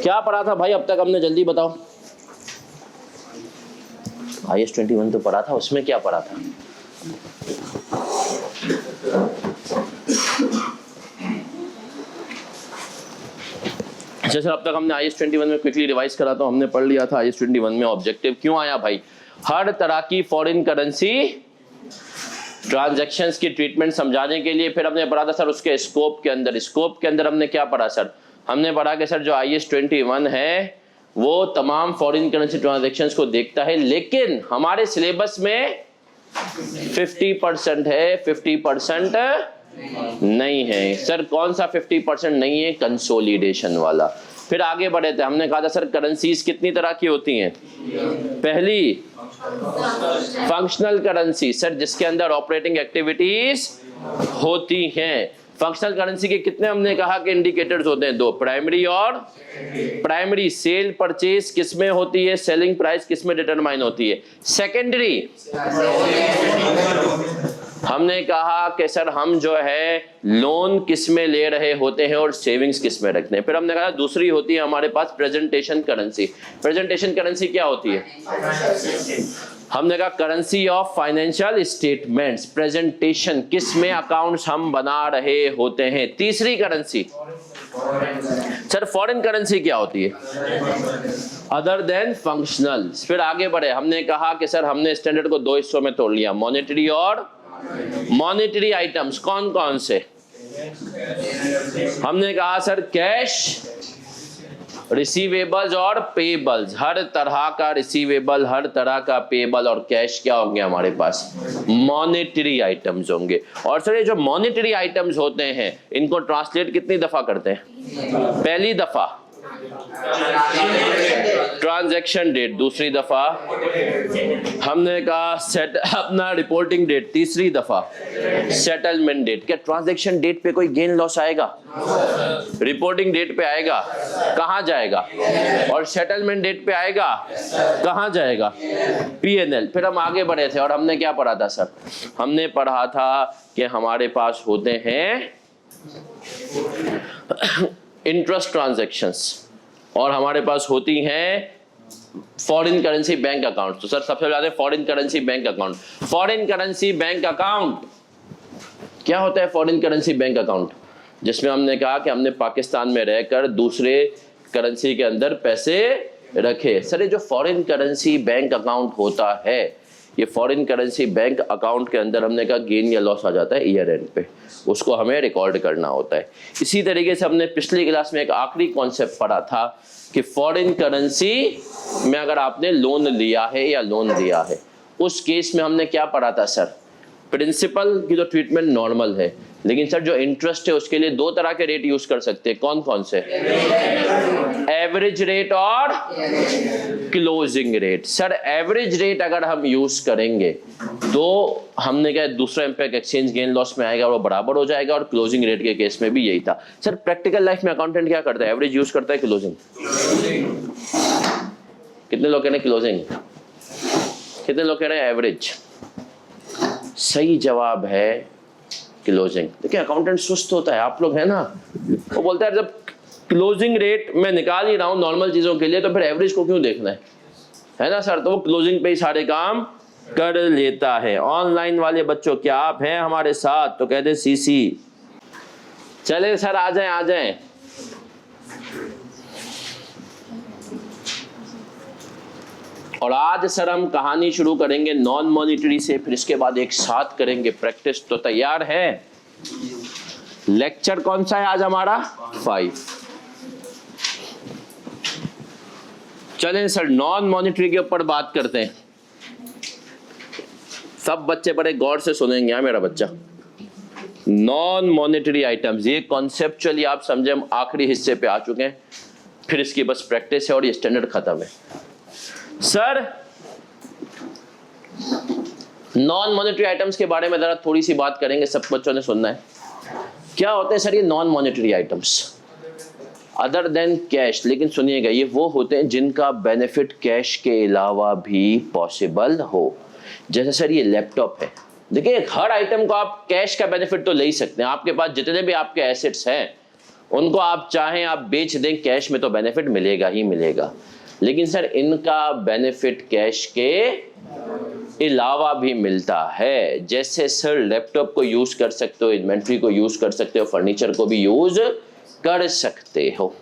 क्या पढ़ा था भाई अब तक हमने, जल्दी बताओ। IAS 21 तो पढ़ा था, उसमें क्या पढ़ा था? अच्छा सर, अब तक हमने IAS 21 में क्विकली रिवाइज करा तो हमने पढ़ लिया था IAS 21 में ऑब्जेक्टिव क्यों आया भाई? हर तरह की फॉरेन करेंसी ट्रांजैक्शंस की ट्रीटमेंट समझाने के लिए। फिर हमने पढ़ा था सर उसके स्कोप के अंदर हमने क्या पढ़ा सर? हमने पढ़ा कि सर जो IAS 21 है वो तमाम फॉरेन करेंसी ट्रांजैक्शंस को देखता है, लेकिन हमारे सिलेबस में 50% है, 50% नहीं है। सर कौन सा 50% नहीं है? कंसोलिडेशन वाला। फिर आगे बढ़े थे, हमने कहा था सर करेंसीज कितनी तरह की होती हैं? पहली फंक्शनल करेंसी, सर जिसके अंदर ऑपरेटिंग एक्टिविटीज होती हैं। फंक्शनल करेंसी के कितने हमने कहा कि इंडिकेटर्स होते हैं? दो, प्राइमरी और प्राइमरी सेल परचेज किस में होती है, सेलिंग प्राइस किस में डिटरमाइन होती है। सेकेंडरी हमने कहा कि सर हम जो है लोन किस में ले रहे होते हैं और सेविंग्स किस में रखते हैं। फिर हमने कहा दूसरी होती है हमारे पास प्रेजेंटेशन करेंसी। प्रेजेंटेशन करेंसी क्या होती है? हमने कहा currency of financial statements. Presentation किस में अकाउंट्स हम बना रहे होते हैं। तीसरी करेंसी सर फॉरेन करेंसी क्या होती है? Other than functional. फिर आगे बढ़े, हमने कहा कि सर हमने स्टैंडर्ड को दो हिस्सों में तोड़ लिया, मॉनेटरी और मॉनेटरी आइटम्स। कौन कौन से? हमने कहा सर कैश, रिसीवेबल्स और पेबल्स। हर तरह का रिसीवेबल, हर तरह का पेबल और कैश क्या होंगे हमारे पास? मॉनेटरी आइटम्स होंगे। और सर ये जो मॉनेटरी आइटम्स होते हैं इनको ट्रांसलेट कितनी दफा करते हैं? पहली दफा ट्रांजैक्शन डेट, दूसरी दफा हमने कहा सेट अपना रिपोर्टिंग डेट, तीसरी दफा सेटलमेंट डेट। क्या ट्रांजैक्शन डेट पे कोई गेन लॉस आएगा? रिपोर्टिंग डेट पे आएगा, कहां जाएगा? और सेटलमेंट डेट पे आएगा, कहां जाएगा? P&L। फिर हम आगे बढ़े थे और हमने क्या पढ़ा था सर? हमने पढ़ा था कि हमारे पास होते हैं इंटरेस्ट ट्रांजैक्शंस और हमारे पास होती हैं फॉरेन करेंसी बैंक अकाउंट। तो सर सबसे पहले foreign currency bank account. Foreign currency bank account क्या होता है? फॉरेन करेंसी बैंक अकाउंट जिसमें हमने कहा कि हमने पाकिस्तान में रहकर दूसरे करेंसी के अंदर पैसे रखे। सर ये जो फॉरेन करेंसी बैंक अकाउंट होता है, ये फॉरेन करेंसी बैंक अकाउंट के अंदर हमने कहा गेन या लॉस आ जाता है ईयर एंड पे, उसको हमें रिकॉर्ड करना होता है। इसी तरीके से हमने पिछली क्लास में एक आखिरी कॉन्सेप्ट पढ़ा था कि फॉरेन करेंसी में अगर आपने लोन लिया है या लोन दिया है, उस केस में हमने क्या पढ़ा था सर? प्रिंसिपल की तो ट्रीटमेंट नॉर्मल है, लेकिन सर जो इंटरेस्ट है उसके लिए दो तरह के रेट यूज कर सकते हैं। कौन कौन से? एवरेज रेट और closing rate. Sir average rate अगर हम यूज करेंगे तो हमने क्या दूसरा इंपैक्ट एक्सचेंज गेन लॉस में आएगा, वो बराबर हो जाएगा, और क्लोजिंग रेट के केस में भी यही था। सर प्रैक्टिकल लाइफ में अकाउंटेंट क्या करता है? एवरेज यूज करता है, क्लोजिंग? कितने लोग कह रहे हैं क्लोजिंग? कितने लोग कह रहे हैं एवरेज? सही जवाब है क्लोजिंग। देखिए अकाउंटेंट सुस्त होता है, आप लोग है ना, वो बोलता है जब क्लोजिंग रेट मैं निकाल ही रहा हूं नॉर्मल चीजों के लिए तो फिर एवरेज को क्यों देखना है ना सर? तो वो क्लोजिंग पे ही सारे काम कर लेता है। ऑनलाइन वाले बच्चों क्या आप हैं हमारे साथ? तो कहते सीसी। चले सर आ जाएं आ जाएं। और आज सर हम कहानी शुरू करेंगे नॉन मॉनिटरी से, फिर इसके बाद एक साथ करेंगे प्रैक्टिस। तो तैयार है? लेक्चर कौन सा है आज हमारा? 5। चलें सर नॉन मॉनिटरी के ऊपर बात करते हैं। सब बच्चे बड़े गौर से सुनेंगे। यहाँ मेरा बच्चा, नॉन मॉनिटरी आइटम्स, ये कॉन्सेप्चुअली आप समझे, हम आखिरी हिस्से पे आ चुके हैं, फिर इसकी बस प्रैक्टिस है और ये स्टैंडर्ड खत्म है। सर नॉन मॉनेटरी आइटम्स के बारे में जरा थोड़ी सी बात करेंगे, सब बच्चों ने सुनना है। क्या होते हैं सर ये non monetary items? Other than cash. लेकिन सुनिएगा, ये वो होते हैं जिनका बेनिफिट कैश के अलावा भी पॉसिबल हो। जैसे सर ये लैपटॉप है, देखिए हर आइटम को आप कैश का बेनिफिट तो ले ही सकते हैं। आपके पास जितने भी आपके एसेट्स हैं उनको आप चाहें आप बेच दें, कैश में तो बेनिफिट मिलेगा ही मिलेगा, लेकिन सर इनका बेनिफिट कैश के अलावा भी मिलता है। जैसे सर लैपटॉप को यूज कर सकते हो, इन्वेंट्री को यूज कर सकते हो, फर्नीचर को भी यूज कर सकते हो।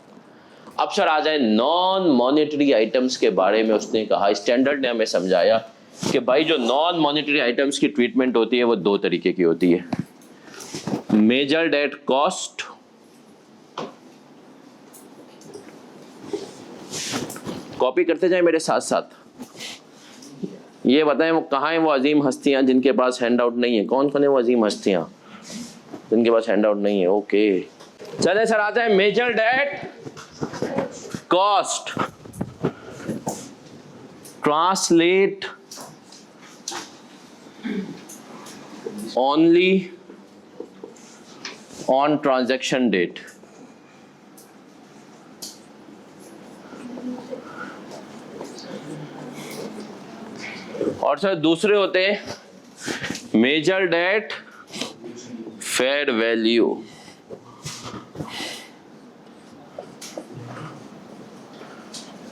अब सर आ जाए नॉन मॉनेटरी आइटम्स के बारे में। उसने कहा, स्टैंडर्ड ने हमें समझाया कि भाई जो नॉन मॉनेटरी आइटम्स की ट्रीटमेंट होती है वो दो तरीके की होती है, मेजर्ड एट कॉस्ट कॉपी करते जाए मेरे साथ साथ। ये बताएं वो कहाँ है वो अजीम हस्तियां जिनके पास हैंड आउट नहीं है, कौन कौन है वो अजीम हस्तियां जिनके पास हैंड आउट नहीं है? ओके चले सर आता है measured at cost, translate only on transaction date. और सर दूसरे होते हैं measured at fair value,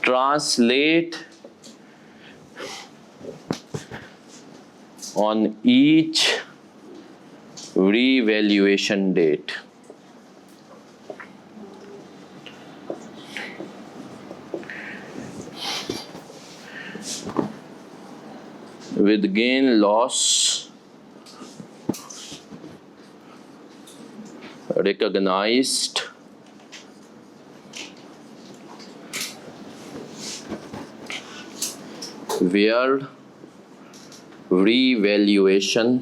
translate on each revaluation date। with gain loss recognized where revaluation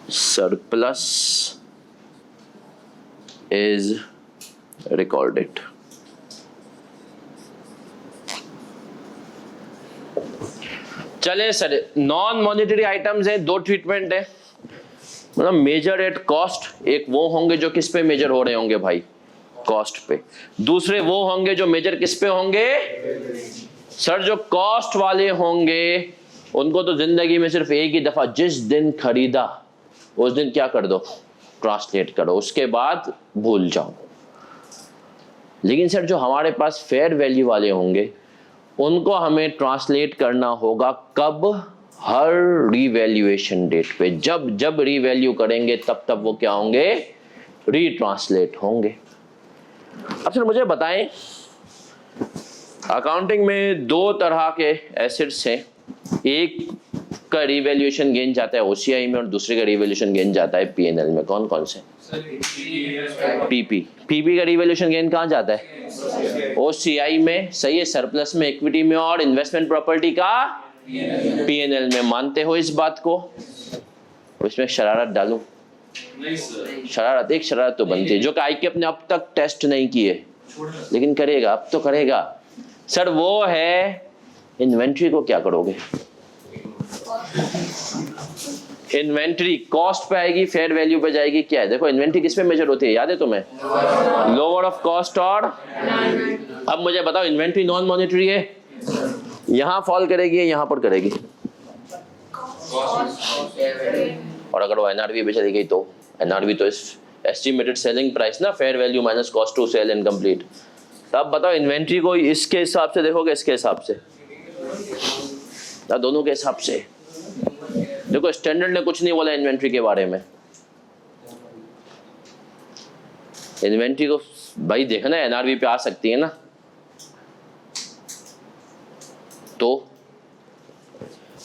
surplus is recorded। चले सर नॉन मॉनेटरी आइटम्स हैं, दो treatment है, मतलब major at cost, एक वो होंगे जो किस पे मेजर हो रहे होंगे भाई, कॉस्ट पे। दूसरे वो होंगे जो मेजर किस पे होंगे सर, जो कॉस्ट वाले होंगे उनको तो जिंदगी में सिर्फ एक ही दफा जिस दिन खरीदा उस दिन क्या कर दो, ट्रांसलेट करो, उसके बाद भूल जाओ। लेकिन सर जो हमारे पास फेयर वैल्यू वाले होंगे उनको हमें ट्रांसलेट करना होगा कब, हर रीवैल्यूएशन डेट पे। जब जब रीवैल्यू करेंगे तब तब वो क्या होंगे, रीट्रांसलेट होंगे। अब सर मुझे बताएं अकाउंटिंग में दो तरह के एसेट्स हैं, एक का रीवैल्यूएशन गेन जाता है ओसीआई में और दूसरे का रीवैल्यूएशन गेन जाता है पीएनएल में। कौन कौन से? पीपी। पीपी का रीवैल्यूएशन गेन कहाँ जाता है? ओसीआई में, सही है, सरप्लस में, इक्विटी में, और इन्वेस्टमेंट प्रॉपर्टी का पीएनएल में। मानते हो इस बात को? इसमें शरारत डालूं? शरारत, एक शरारत तो बनती है जो कि आईके अपने अब तक टेस्ट नहीं किए लेकिन करेगा, अब तो करेगा सर। वो है इन्वेंट्री को क्या करोगे? इन्वेंट्री कॉस्ट पे आएगी, फेयर वैल्यू पे जाएगी, क्या है? देखो इन्वेंट्री किस पे मेजर होती है, याद है तुम्हें? Lower of cost. और अब मुझे बताओ इन्वेंट्री नॉन मॉनेटरी है, यहां फॉल करेगी या यहां पर करेगी? और अगर वो एनआरवी पे चली गई तो एनआरवी तो एस्टिमेटेड सेलिंग प्राइस ना, fair value minus cost to sell incomplete. तब बताओ इन्वेंट्री को इसके हिसाब से देखोगे इसके हिसाब से, दोनों के हिसाब से? देखो स्टैंडर्ड ने कुछ नहीं बोला इन्वेंट्री के बारे में। इन्वेंट्री को भाई देखना एनआरवी पे आ सकती है ना, तो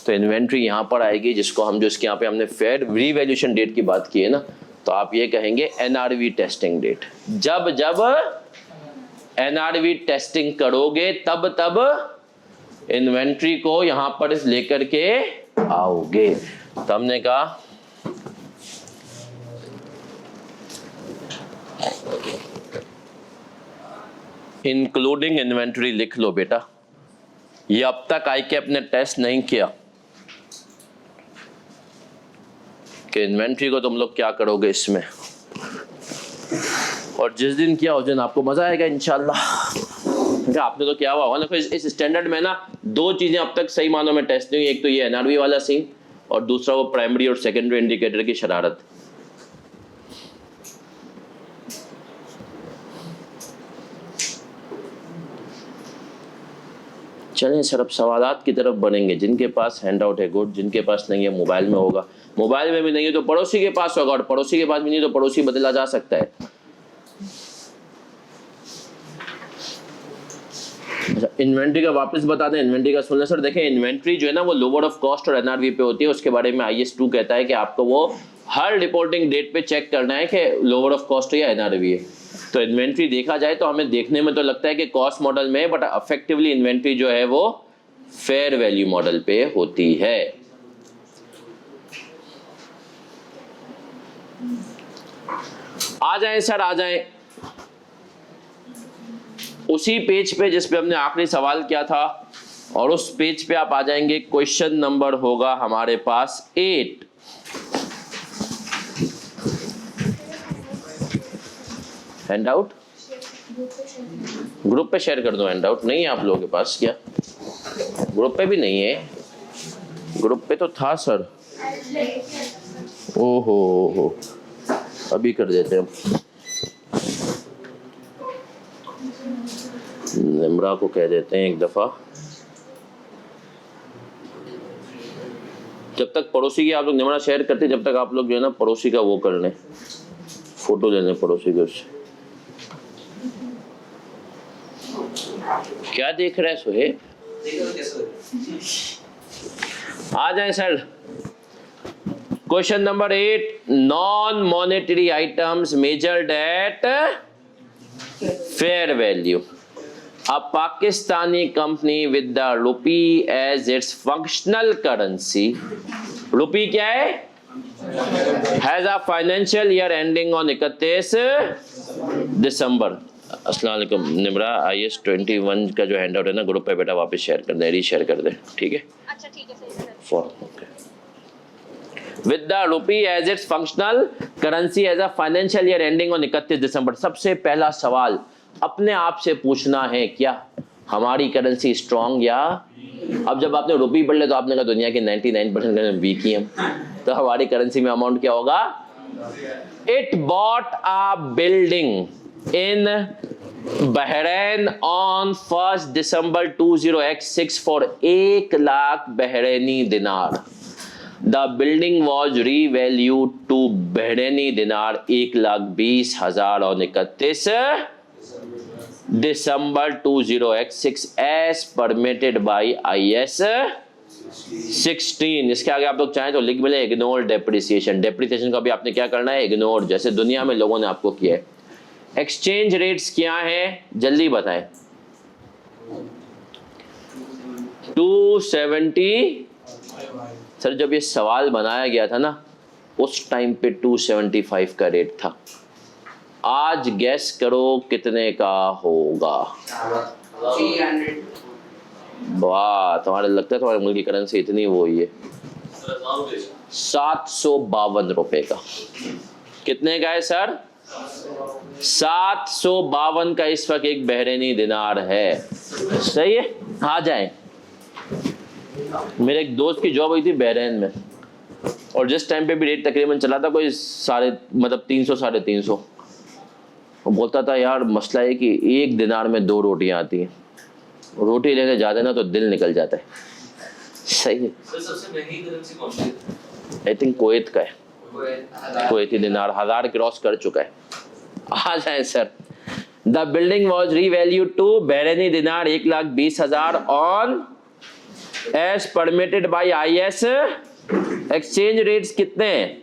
इन्वेंट्री यहां पर आएगी जिसको हम, जो इसके यहाँ पे हमने फेयर रीवैल्यूएशन डेट की बात की है ना, तो आप ये कहेंगे एनआरवी टेस्टिंग डेट। जब जब एनआरवी टेस्टिंग करोगे तब तब इन्वेंट्री को यहां पर लेकर के आओगे। तो हमने कहा इंक्लूडिंग इन्वेंट्री लिख लो बेटा, ये अब तक आईकेप ने टेस्ट नहीं किया कि इन्वेंट्री को तुम लोग क्या करोगे इसमें, और जिस दिन किया उस दिन आपको मजा आएगा इंशाल्लाह। आपने तो क्या हुआ होगा ना, इस स्टैंडर्ड में ना दो चीजें अब तक सही मानों में टेस्ट नहीं हुई, एक तो ये एनआरवी वाला सीन और दूसरा वो प्राइमरी और सेकेंडरी इंडिकेटर की शरारत। चलें सर, अब सवालात की तरफ बढ़ेंगे। जिनके पास हैंड आउट है गुड, जिनके पास नहीं है मोबाइल में होगा, मोबाइल में भी नहीं है तो पड़ोसी के पास होगा, और पड़ोसी के पास भी नहीं तो पड़ोसी बदला जा सकता है। अच्छा, इन्वेंट्री का वापस बता दें, इन्वेंट्री का सुन लें सर। देखें, इन्वेंट्री जो है ना वो लोअर ऑफ कॉस्ट और एनआरवी पे होती है। उसके बारे में IS 2 कहता है कि आपको वो हर रिपोर्टिंग डेट पे चेक करना है कि लोअर ऑफ कॉस्ट है या एनआरवी है। तो इन्वेंट्री देखा जाए तो हमें देखने में तो लगता है कि कॉस्ट मॉडल में है, बट इफेक्टिवली इन्वेंट्री जो है वो फेयर वैल्यू मॉडल पे होती है। आ जाएं सर, आ जाएं उसी पेज पे जिस पे हमने आखिरी सवाल किया था, और उस पेज पे आप आ जाएंगे। क्वेश्चन नंबर होगा हमारे पास 8। हैंड आउट ग्रुप पे शेयर कर दो। हैंड आउट नहीं है आप लोगों के पास क्या? ग्रुप पे भी नहीं है? ग्रुप पे तो था सर। ओहो, अभी कर देते हैं। निम्रा को कह देते हैं एक दफा। जब तक पड़ोसी की आप लोग निम्रा शेयर करते, जब तक आप लोग जो है ना पड़ोसी का वो कर लें, फोटो ले लें पड़ोसी के। उससे क्या देख रहे हैं सोहेब? आ जाएं sir. Question number 8, non monetary items measured at fair value. A Pakistani company with the rupee as its functional currency, rupee क्या है? Has a financial year ending on 31 दिसंबर। अस्सलाम वालेकुम निम्रा, IS 21 का जो हैंड आउट है ना ग्रुप पे बेटा वापस शेयर कर दे, रीशेयर कर दे, ठीक है? अच्छा ठीक है, सही है। With the rupee as its functional currency as a financial year ending on 31 दिसंबर। सबसे पहला सवाल अपने आप से पूछना है, क्या हमारी करेंसी स्ट्रॉन्ग या? अब जब आपने रुपी पढ़ ले तो आपने कहा दुनिया के 99% करेंसी वीक ही हैं, तो हमारी करेंसी में अमाउंट क्या होगा? It bought a building in Bahrain on 1 December 2006 for 1 lakh Bahraini dinar. The building was revalued to Bahraini dinar 1,20,000 और 31 December 2006 as permitted by IS 16। इसके आगे आप लोग चाहें तो लिख मिले इग्नोर डेप्रिसिएशन। डेप्रिसिएशन का भी आपने क्या करना है? इग्नोर, जैसे दुनिया में लोगों ने आपको किया है। एक्सचेंज रेट्स क्या है जल्दी बताएं। 270। सर जब ये सवाल बनाया गया था ना उस टाइम पे 275 का रेट था। आज गैस करो कितने का होगा? 300। वाह, तुम्हारे लगता है तुम्हारे मुल्क की करेंसी इतनी वो ही है? 752 रुपए का। कितने का है सर? 752 का इस वक्त एक बहरैनी दिनार है। सही है। आ जाए, मेरे एक दोस्त की जॉब हुई थी बहरैन में, और जिस टाइम पे भी रेट तकरीबन चला था कोई 350-350। वो बोलता था यार मसला है कि एक दिनार में 2 रोटियां आती हैं, रोटी लेने जाते ना तो दिल निकल जाता है। सही है। सबसे महंगी करेंसी कौन सी है? आई थिंक कुवैत का है। कुवैती दिनार 1000 क्रॉस कर चुका है। आ जाए sir. The building was revalued to Bahraini dinar 1,20,000 on as permitted by IS। Exchange rates कितने हैं?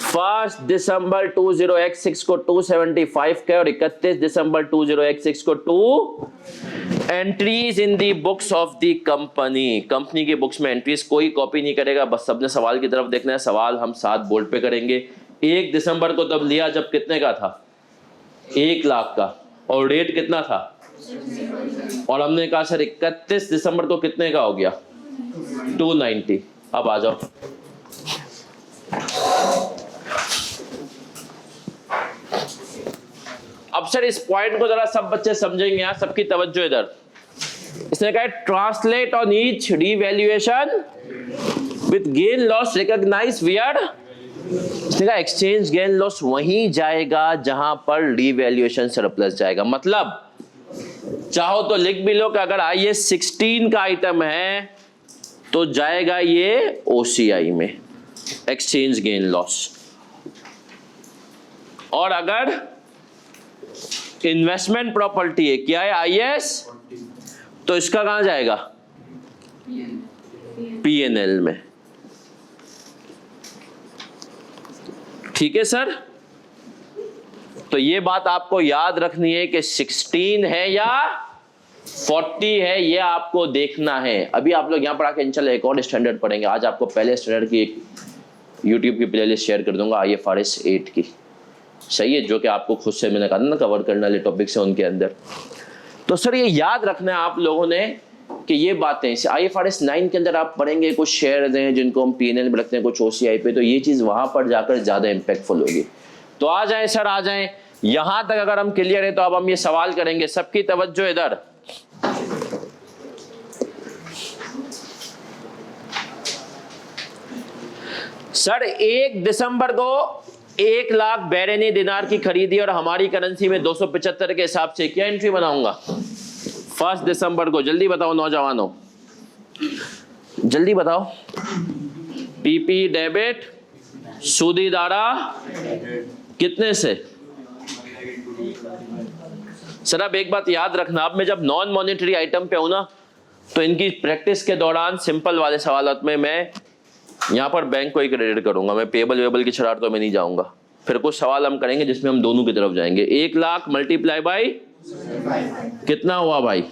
1 दिसंबर 2006 को 275 का और 31 दिसंबर 2006 को 2 entries in the books of the company. Company के बुक्स में एंट्रीज कोई कॉपी नहीं करेगा, बस सबने सवाल की तरफ देखना है। सवाल हम 7 बोर्ड पे करेंगे। 1 दिसंबर को तब लिया जब कितने का था? 1 लाख का, और रेट कितना था? और हमने कहा सर 31 दिसंबर को कितने का हो गया? 290। अब आ जाओ। अब सर इस पॉइंट को जरा सब बच्चे समझेंगे, यहाँ सबकी तवज्जो इधर। इसने कहा translate on each revaluation with gain loss recognise where. इसने कहा एक्सचेंज गेन लॉस वहीं जाएगा जहां पर रीवैल्यूएशन सरप्लस जाएगा। मतलब चाहो तो लिख भी लो कि अगर IAS 16 का आइटम है तो जाएगा ये OCI में, एक्सचेंज गेन लॉस। और अगर इन्वेस्टमेंट प्रॉपर्टी है, क्या है IAS, तो इसका कहां जाएगा, PNL में। ठीक है सर, तो ये बात आपको याद रखनी है कि 16 है या 40 है, ये आपको देखना है। अभी आप लोग यहां पर आके इंशाल्लाह एक और स्टैंडर्ड पढ़ेंगे। आज आपको पहले स्टैंडर्ड की एक यूट्यूब की प्लेलिस्ट शेयर कर दूंगा IFRS 8 की, सही है, जो कि आपको खुद से मैंने कहा ना कवर करने वाले टॉपिक्स है उनके अंदर। तो सर ये याद रखना है आप लोगों ने कि ये बातें IFRS 9 के अंदर आप पढ़ेंगे, कुछ शेयर हैं जिनको हम PNL में रखते हैं, कुछ OCI पे, तो ये चीज़ वहाँ पर जाकर ज़्यादा इम्पैक्टफुल होगी। तो आ जाएं सर, आ जाएं। यहाँ तक अगर हम क्लियर है तो अब हम ये सवाल करेंगे। सबकी तवज्जो इधर। सर 1 दिसंबर को 1 लाख बैरनी दिनार की खरीदी और हमारी करेंसी में 275 के हिसाब से क्या एंट्री बनाऊंगा 1 दिसंबर को? जल्दी बताओ नौजवानों, जल्दी बताओ। PP डेबिट, सूदी दारा कितने से? सर अब एक बात याद रखना, अब मैं जब नॉन मॉनेटरी आइटम पे हूं ना, तो इनकी प्रैक्टिस के दौरान सिंपल वाले सवालों में मैं यहाँ पर बैंक को ही क्रेडिट करूंगा, मैं पेबल वेबल की शरारतों में नहीं जाऊंगा। फिर कुछ सवाल हम करेंगे जिसमें हम दोनों की तरफ जाएंगे। 1 लाख मल्टीप्लाई बाई कितना हुआ भाई?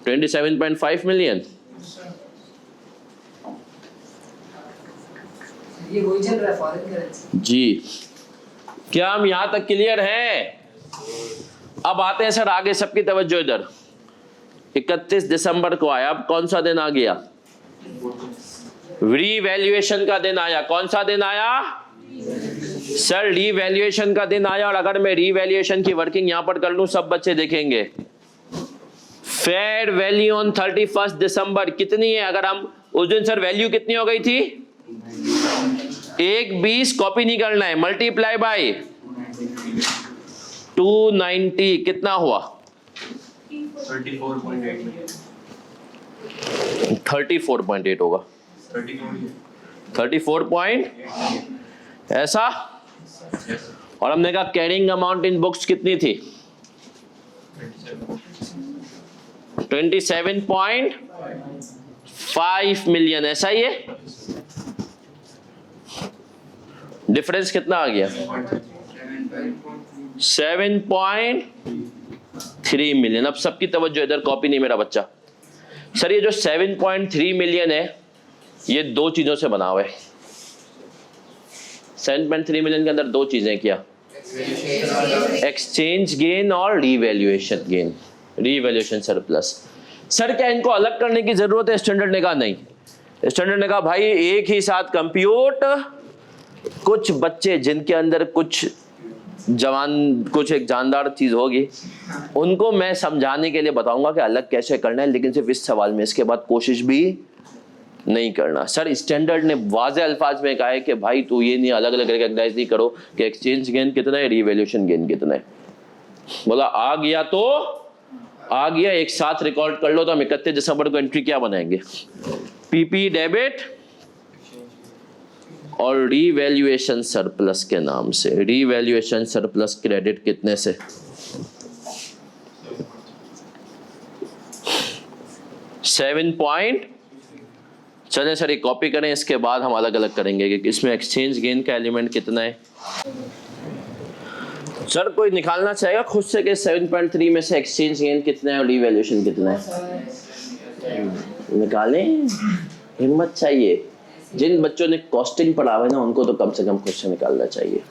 27.5 मिलियन। ये वही चल रहा है फॉरेन करेंसी जी, क्या हम यहां तक क्लियर हैं? अब आते हैं सर आगे, सबकी तवज्जो इधर। 31 दिसंबर को आया, अब कौन सा दिन आ गया? रीवैल्यूएशन का दिन आया। कौन सा दिन आया सर? रीवैल्यूएशन का दिन आया। और अगर मैं रीवैल्यूएशन की वर्किंग यहां पर कर लूं, सब बच्चे देखेंगे। फेयर वैल्यू ऑन 31 दिसंबर कितनी है? अगर हम उस दिन सर वैल्यू कितनी हो गई थी? 1.20 कॉपी नहीं करना है, मल्टीप्लाई बाय 290 कितना हुआ? 34.8 होगा। 34 पॉइंट ऐसा। और हमने कहा कैरिंग अमाउंट इन बुक्स कितनी थी? 27.5 मिलियन, ऐसा ही है। डिफरेंस कितना आ गया? 7.3 मिलियन। अब सबकी तवज्जो इधर, कॉपी नहीं मेरा बच्चा। सर ये जो 7.3 मिलियन है, ये दो चीजों से बना हुआ है। 7.3 मिलियन के अंदर दो चीजें, क्या? एक्सचेंज गेन और revaluation gain, revaluation surplus. Sir क्या इनको अलग करने की जरूरत है? स्टैंडर्ड ने कहा नहीं। स्टैंडर्ड ने कहा भाई एक ही साथ कंप्यूट। कुछ बच्चे जिनके अंदर कुछ एक जानदार चीज होगी, उनको मैं समझाने के लिए बताऊंगा कि अलग कैसे करना है, लेकिन सिर्फ इस सवाल में। इसके बाद कोशिश भी नहीं करना। सर स्टैंडर्ड ने वाज़ेह अल्फाज में कहा है कि भाई तू ये नहीं अलग अलग रिकॉग्नाइज नहीं करो कि एक्सचेंज गेन कितना है, रीवैल्यूएशन गेन कितना है। बोला आ गया तो आ गया, एक साथ रिकॉर्ड कर लो। तो हम 31 दिसंबर को एंट्री क्या बनाएंगे? PP डेबिट और रीवैल्यूएशन सरप्लस के नाम से। रीवैल्यूएशन सरप्लस क्रेडिट कितने से? 7 चलें सर ये कॉपी करें, इसके बाद हम अलग अलग करेंगे कि इसमें एक्सचेंज गेन का एलिमेंट कितना है। सर कोई निकालना चाहेगा खुद से कि 7.3 में से एक्सचेंज गेन कितना है और रीवैल्यूएशन कितना है? निकालें, हिम्मत चाहिए। जिन बच्चों ने कॉस्टिंग पढ़ा हुआ है ना, उनको तो कम से कम खुद से निकालना चाहिए।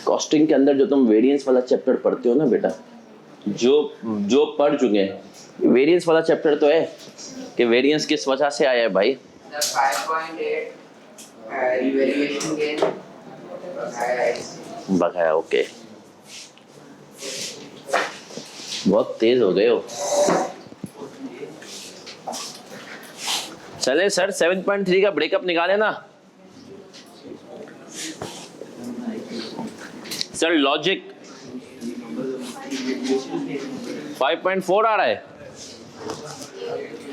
कॉस्टिंग के अंदर जो तुम वेरिएंस वाला चैप्टर पढ़ते हो ना बेटा, जो पढ़ चुके हैं, वेरिएंस वाला चैप्टर तो है कि वेरिएंस किस वजह से आया है भाई। 5.8 रिवैल्यूएशन गेन बकाया। ओके, बहुत तेज हो गए हो। चले सर 7.3 का ब्रेकअप निकाले ना। सर लॉजिक 5.4 आ रहा है,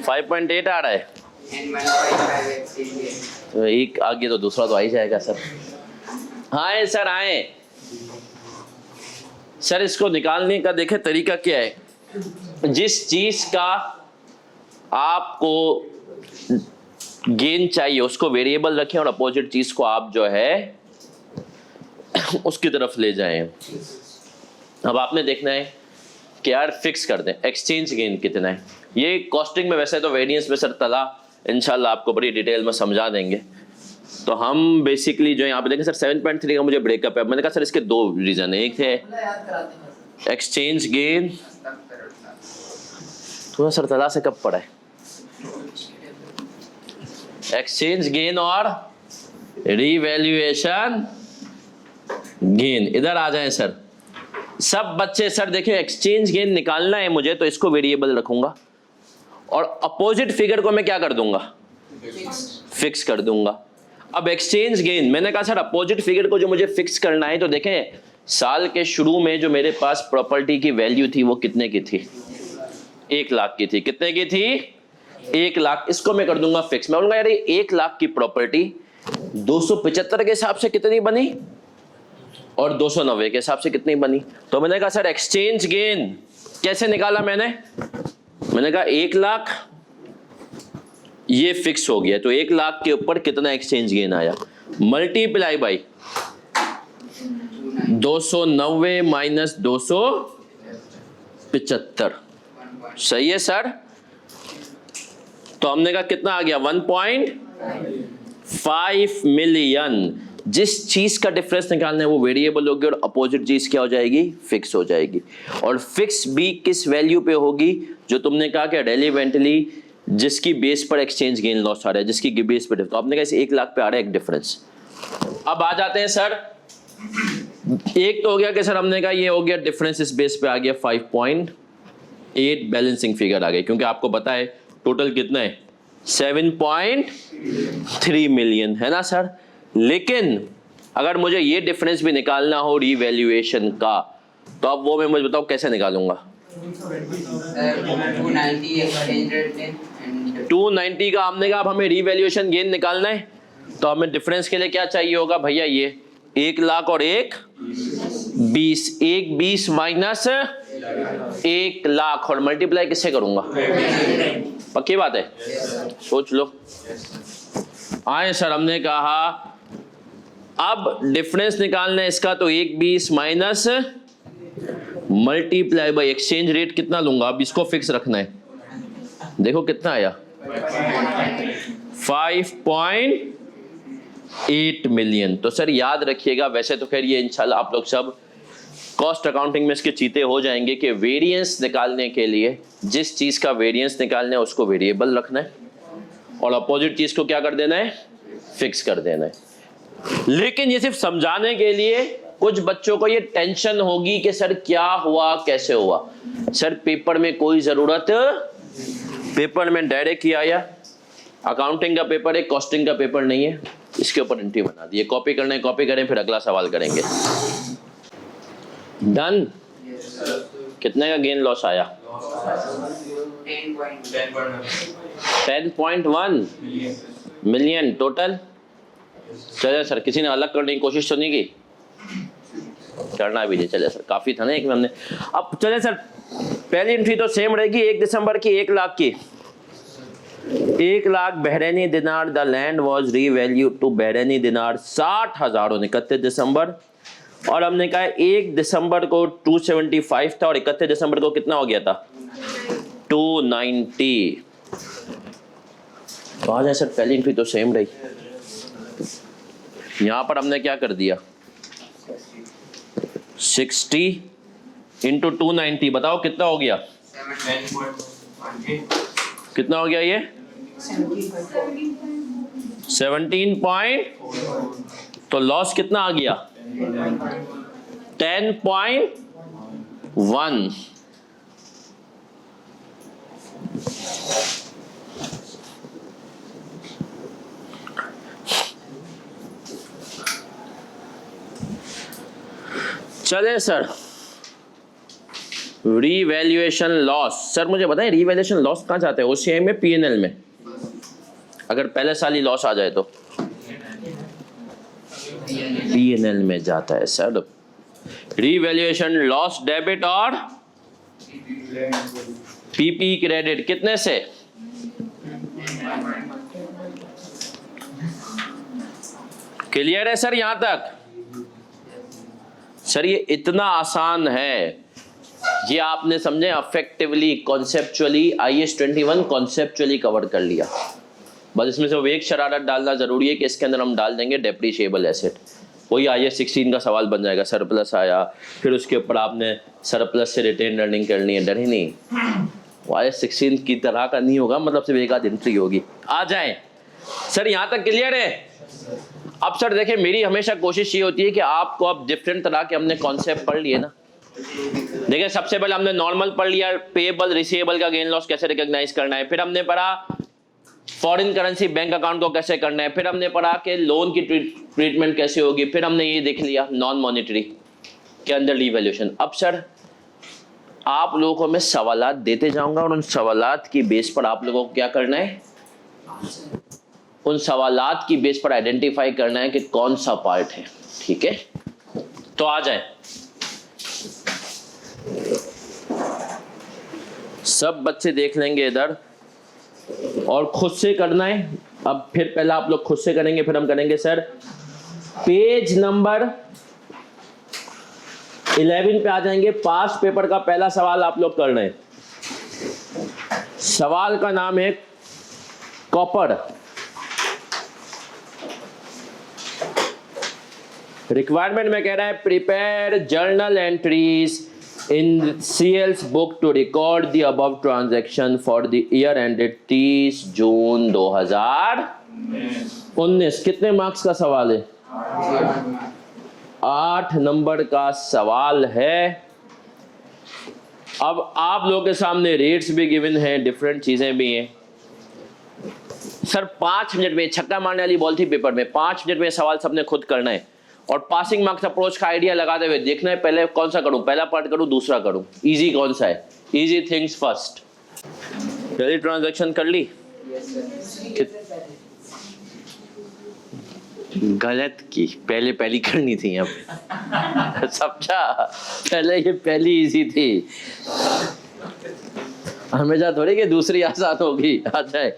5.8 आ रहा है, And 1.5 exchange gain. तो एक आगे तो दूसरा तो आ ही जाएगा सर। आए सर आए सर, इसको निकालने का देखे तरीका क्या है। जिस चीज का आपको गेन चाहिए उसको वेरिएबल रखें और अपोजिट चीज को आप जो है उसकी तरफ ले जाएं। अब आपने देखना है कि यार फिक्स कर दें एक्सचेंज गेन कितना है। ये कॉस्टिंग में वैसे तो वेरिएंस में सर तला इंशाल्लाह आपको बड़ी डिटेल में समझा देंगे। तो हम बेसिकली जो यहाँ पे देखें सर 7.3 का मुझे ब्रेकअप है। मैंने कहा सर इसके दो रीजन है, एक है एक्सचेंज गेन, थोड़ा सर तला से कब पड़ा है, एक्सचेंज गेन और रीवैल्यूएशन गेन। इधर आ जाएं सर सब बच्चे। सर देखिए एक्सचेंज गेन निकालना है मुझे तो इसको वेरिएबल रखूंगा और अपोजिट फिगर को मैं क्या कर दूंगा, फिक्स कर दूंगा। अब एक्सचेंज गेन मैंने कहा सर अपोजिट फिगर को जो मुझे फिक्स करना है, तो देखें साल के शुरू में जो मेरे पास प्रॉपर्टी की वैल्यू थी वो कितने की थी, 1 लाख की थी। कितने की थी, 1 लाख। इसको मैं कर दूंगा फिक्स। मैं बोलूंगा यार 1 लाख की प्रॉपर्टी 275 के हिसाब से कितनी बनी और 290 के हिसाब से कितनी बनी। तो मैंने कहा सर एक्सचेंज गेन कैसे निकाला मैंने कहा 1 लाख ये फिक्स हो गया, तो 1 लाख के ऊपर कितना एक्सचेंज गेन आया, मल्टीप्लाई बाई 290 माइनस 275। सही है सर। तो हमने कहा कितना आ गया 1.5 मिलियन। जिस चीज का डिफरेंस निकालना है वो वेरिएबल होगी और अपोजिट चीज क्या हो जाएगी, फिक्स हो जाएगी। और फिक्स भी किस वैल्यू पे होगी, जो तुमने कहा कि रेलेवेंटली जिसकी बेस पर एक्सचेंज गेन लॉस आ रहा है, जिसकी बेस पर। तो आपने कहा इसे 1 लाख पे आ रहा है एक डिफरेंस। अब आ जाते हैं सर, एक तो हो गया कि सर हमने कहा ये हो गया डिफरेंस, इस बेस पे आ गया 5.8 बैलेंसिंग फिगर आ गई, क्योंकि आपको पता है टोटल कितना है 7.3 मिलियन है ना सर। लेकिन अगर मुझे ये डिफरेंस भी निकालना हो रीवैल्यूएशन का, तो अब वो मैं मुझे बताओ कैसे निकालूंगा। 290 exchange rate gain and 290 का हमने कहा अब हमें रीवैल्यूएशन गेन निकालना है, तो हमें डिफरेंस के लिए क्या चाहिए होगा भैया, ये 1 लाख और 1.20, 1.20 माइनस 1 लाख और मल्टीप्लाई किससे करूंगा, पक्की बात है, सोच लो। आए सर, हमने कहा अब डिफरेंस निकालना है इसका, तो 1.20 minus multiply by exchange rate कितना लूंगा, अब इसको फिक्स रखना है। देखो कितना आया 5.8 मिलियन। तो सर याद रखिएगा, वैसे तो खैर ये इंशाल्लाह आप लोग सब कॉस्ट अकाउंटिंग में इसके चीते हो जाएंगे कि वेरिएंस निकालने के लिए जिस चीज का वेरिएंस निकालना है उसको वेरिएबल रखना है और अपोजिट चीज को क्या कर देना है, फिक्स कर देना है। लेकिन ये सिर्फ समझाने के लिए कुछ बच्चों को ये टेंशन होगी कि सर क्या हुआ, कैसे हुआ। सर पेपर में कोई जरूरत, पेपर में डायरेक्ट ही आया, अकाउंटिंग का पेपर है, कॉस्टिंग का पेपर नहीं है, इसके ऊपर एंट्री बना दी। कॉपी करना है कॉपी करें, फिर अगला सवाल करेंगे। डन। कितने का गेन लॉस आया, 10.1 मिलियन टोटल। चलिए सर, किसी ने अलग करने की कोशिश तो नहीं की, करना भी नहीं। चलिए सर, काफी था ना एक में हमने। अब चलिए सर, पहली एंट्री तो सेम रहेगी 1 दिसंबर की, 1 लाख की। 1 lakh Bahraini dinar, the land was revalue to Bahraini dinar 60,000 on 31 दिसंबर। और हमने कहा 1 दिसंबर को 275 था और 31 दिसंबर को कितना हो गया था 290। तो आ जाए सर, पहली एंट्री तो सेम रही। यहां पर हमने क्या कर दिया 60 इंटू 290, बताओ कितना हो गया, कितना हो गया ये 17 तो लॉस कितना आ गया 10.1। चले सर, रीवैल्यूएशन लॉस, सर मुझे बताएं रीवैल्यूएशन लॉस कहाँ जाता है, ओसीआई में पीएनएल में? अगर पहले साल ही लॉस आ जाए तो पीएनएल में जाता है सर। रीवैल्यूएशन लॉस डेबिट और पीपी क्रेडिट कितने से? क्लियर है सर यहां तक? सर ये इतना आसान है, ये आपने समझे effectively conceptually IAS 21 conceptually cover कर लिया। बस इसमें से वो एक शरारत डालना जरूरी है कि इसके अंदर हम डाल देंगे डेप्रिशिएबल एसेट, वही IAS 16 का सवाल बन जाएगा। सरप्लस आया, फिर उसके ऊपर आपने सरप्लस से रिटेन अर्निंग करनी है, डर ही नहीं। IAS 16 की तरह का नहीं होगा, मतलब सिर्फ एक आध एंट्री होगी। आ जाए सर यहां तक क्लियर है? अब सर देखिए मेरी हमेशा कोशिश ये होती है कि आपको अब डिफरेंट तरह के हमने कॉन्सेप्ट पढ़ लिए ना। देखिए सबसे पहले हमने नॉर्मल पढ़ लिया, पेएबल रिसीवेबल का गेन लॉस कैसे रिकॉग्नाइज करना है, फिर हमने पढ़ा फॉरेन करेंसी बैंक अकाउंट को कैसे करना है, फिर हमने पढ़ा कि लोन की ट्रीटमेंट कैसे होगी, फिर हमने ये देख लिया नॉन मॉनेटरी के अंदर रीवैल्यूएशन। अब सर आप लोगों को मैं सवालात देते जाऊंगा और उन सवालात की बेस पर आप लोगों को क्या करना है, उन सवालात की बेस पर आइडेंटिफाई करना है कि कौन सा पार्ट है। ठीक है, तो आ जाए सब बच्चे देख लेंगे इधर और खुद से करना है। अब फिर पहला आप लोग खुद से करेंगे, फिर हम करेंगे सर पेज नंबर 11 पे आ जाएंगे। पास्ट पेपर का पहला सवाल आप लोग कर रहे हैं, सवाल का नाम है कॉपर। रिक्वायरमेंट में कह रहा है prepare journal entries in CL's book to record the above transaction for the year ended 30 जून 2019। कितने मार्क्स का सवाल है? 8 नंबर का सवाल है। अब आप लोगों के सामने रेट्स भी गिवन हैं, डिफरेंट चीजें भी हैं। सर 5 मिनट में, छक्का मारने वाली बॉल थी पेपर में, 5 मिनट में सवाल सबने खुद करना है और पासिंग मार्क्स अप्रोच का आइडिया लगाते हुए देखना है पहले कौन सा करूं, पहला पार्ट करूं दूसरा करूं, इजी कौन सा है, इजी थिंग्स फर्स्ट। पहली ट्रांजैक्शन कर ली? गलत की, पहले पहली करनी थी। अब समझा, पहले ये पहली इजी थी, हमेशा थोड़ी कि दूसरी आसान होगी। आ जाए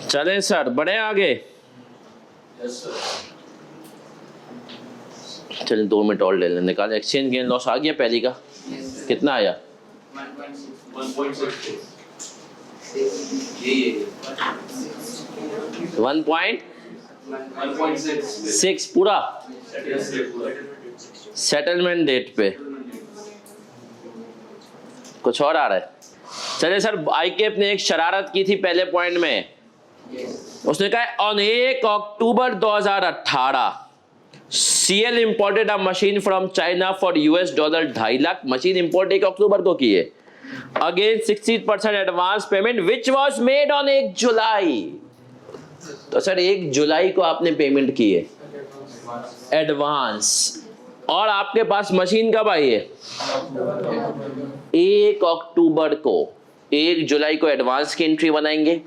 चले सर, बढ़े आगे। चलिए 2 मिनट और ले लें, निकाले। एक्सचेंज गेन लॉस आ गया पहली का, कितना आया? 1.6 पूरा सेटलमेंट डेट पे। कुछ और आ रहा है? चलिए सर, आईकेएफ ने एक शरारत की थी पहले पॉइंट में। उसने कहा on 1 October 2018 CL imported a machine from China for $2.5 lakh. Machine import 1 अक्टूबर को की है। Again 60% advance payment which was made on 1 जुलाई। तो सर 1 जुलाई को आपने पेमेंट की है एडवांस, और आपके पास मशीन कब आई है? 1 अक्टूबर को। 1 जुलाई को एडवांस की एंट्री बनाएंगे,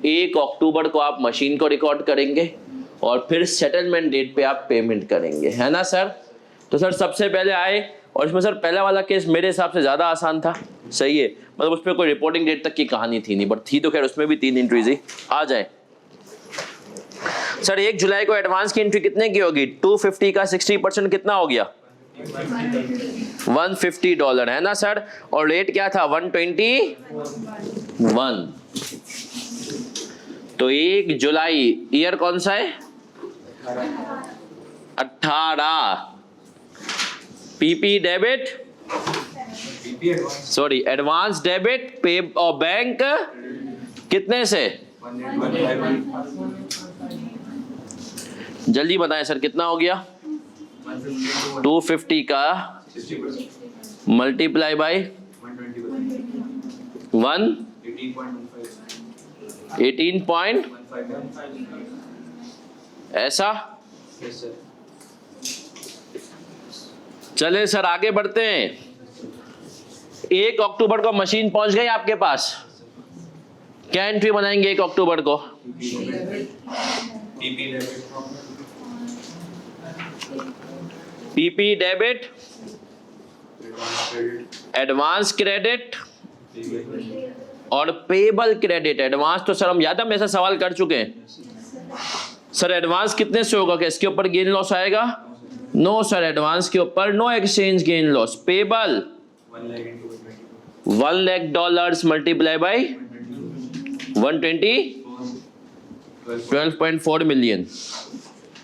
1 अक्टूबर को आप मशीन को रिकॉर्ड करेंगे और फिर सेटलमेंट डेट पे आप पेमेंट करेंगे, है ना सर? तो सर सबसे पहले आए, और इसमें सर पहला वाला केस मेरे हिसाब से ज्यादा आसान था। सही है, मतलब उस पर कोई रिपोर्टिंग डेट तक की कहानी थी नहीं, बट थी तो खैर उसमें भी 3 एंट्रीज ही। आ जाए सर, 1 जुलाई को एडवांस की एंट्री कितने की होगी? 250 का 60% कितना हो गया? $150, है ना सर? और रेट क्या था? 121। तो 1 जुलाई, ईयर कौन सा है? 18। PP debit, sorry advance debit पे और बैंक कितने से? जल्दी बताएं सर, कितना हो गया? 250 का मल्टीप्लाई बाय 18 पॉइंट ऐसा। Yes, sir. चले सर आगे बढ़ते हैं। 1 अक्टूबर को मशीन पहुंच गई आपके पास, क्या एंट्री बनाएंगे 1 अक्टूबर को? पीपी डेबिट, एडवांस क्रेडिट और पेबल क्रेडिट। एडवांस तो सर हम याद है, हम ऐसा सवाल कर चुके हैं सर। एडवांस कितने से होगा? क्या इसके ऊपर गेन लॉस आएगा? नो सर, एडवांस के ऊपर no exchange gain loss. Payable 1 lakh dollars multiply by 120, 12.4 million.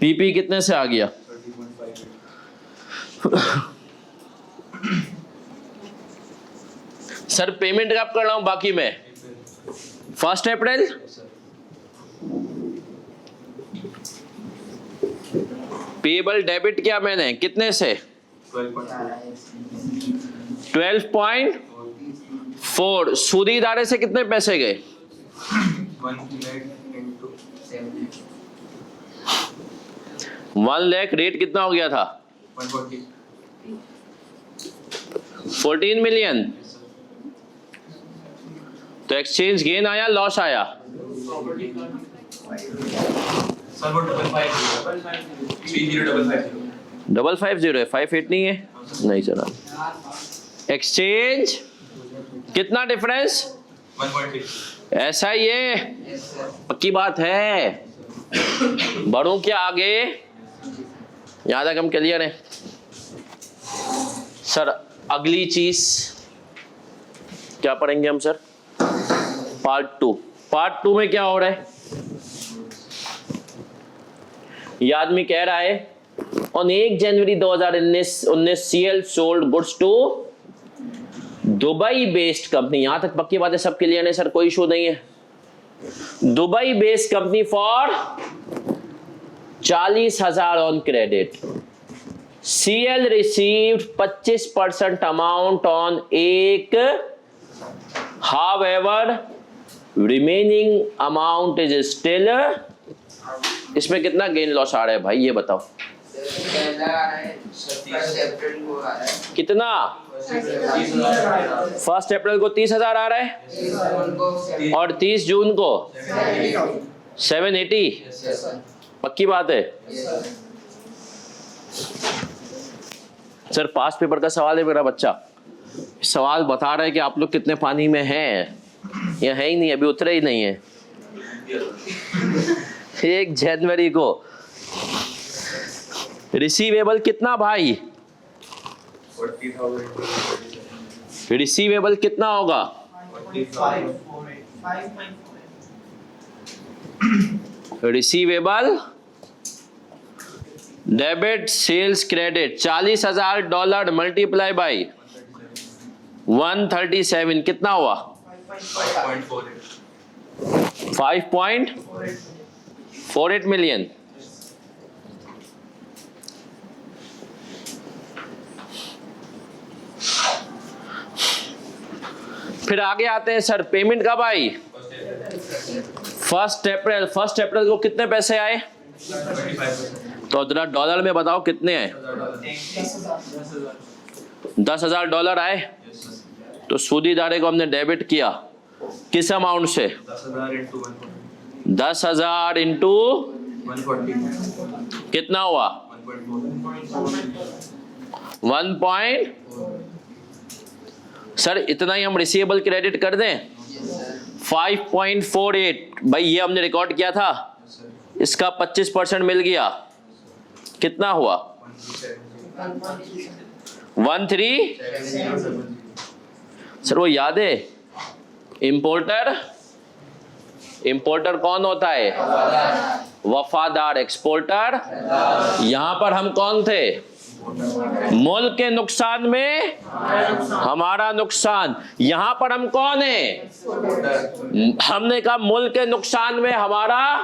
PP कितने से आ गया? सर पेमेंट कब कर रहा हूं बाकी मैं? 1 अप्रैल। पेबल डेबिट किया मैंने कितने से? 12.4। सूदी इदारे से कितने पैसे गए? 1 लाख। रेट कितना हो गया था? 14 मिलियन। तो एक्सचेंज गेन आया लॉस आया? Sir, वो 550 550 है, 58 नहीं है? नहीं चला। एक्सचेंज कितना डिफरेंस? 1.6। ऐसा ही है, Yes, sir. पक्की बात है। बढ़ूं क्या आगे? यहाँ तक हम क्लियर है सर। अगली चीज क्या पढ़ेंगे हम सर? पार्ट 2। पार्ट 2 में क्या हो रहा है? ये आदमी कह रहा है on 1 January 2019 CL sold goods to Dubai based company. यहां तक पक्की बात है, सब क्लियर है सर, कोई इशू नहीं है। Dubai based company for 40,000 on credit. CL received 25% amount on एक, however remaining amount is still। इसमें कितना गेन लॉस आ रहा है भाई ये बताओ? पहला आ रहा है 1 अप्रैल को आ रहा है कितना? 1 अप्रैल को 30,000 आ रहा है 30 जून को और 30 जून को 780। Yes, sir. पक्की बात है Yes, sir. सर। पास पेपर का सवाल है मेरा बच्चा। सवाल बता रहा है कि आप लोग कितने पानी में हैं, या है ही नहीं, अभी उतरे ही नहीं है। 1 जनवरी को रिसीवेबल कितना भाई? 40,000। रिसीवेबल कितना होगा? 5.48। Receivable debit sales credit 40,000 dollar multiply by 137 कितना हुआ? 5.48 मिलियन। फिर आगे आते हैं सर, पेमेंट कब आई? 1 अप्रैल। 1 अप्रैल को कितने पैसे आए? 25%। तो जरा डॉलर में बताओ कितने आए? 10,000 डॉलर आए। Yes, sir। तो सूदी इदारे को हमने डेबिट किया किस अमाउंट से? 10,000 into 10,000 इंटू 140। कितना हुआ? 1.4। 1 सर इतना ही हम रिसीवेबल क्रेडिट कर दें? 5.48 भाई ये हमने रिकॉर्ड किया था, Yes, sir। इसका 25% मिल गया, कितना हुआ? 13। सर वो याद है इंपोर्टर? इंपोर्टर कौन होता है? वफादार। एक्सपोर्टर? यहां पर हम कौन थे? मुल्क के नुकसान में हमारा नुकसान। यहां पर हम कौन है? हमने कहा मुल्क के नुकसान में हमारा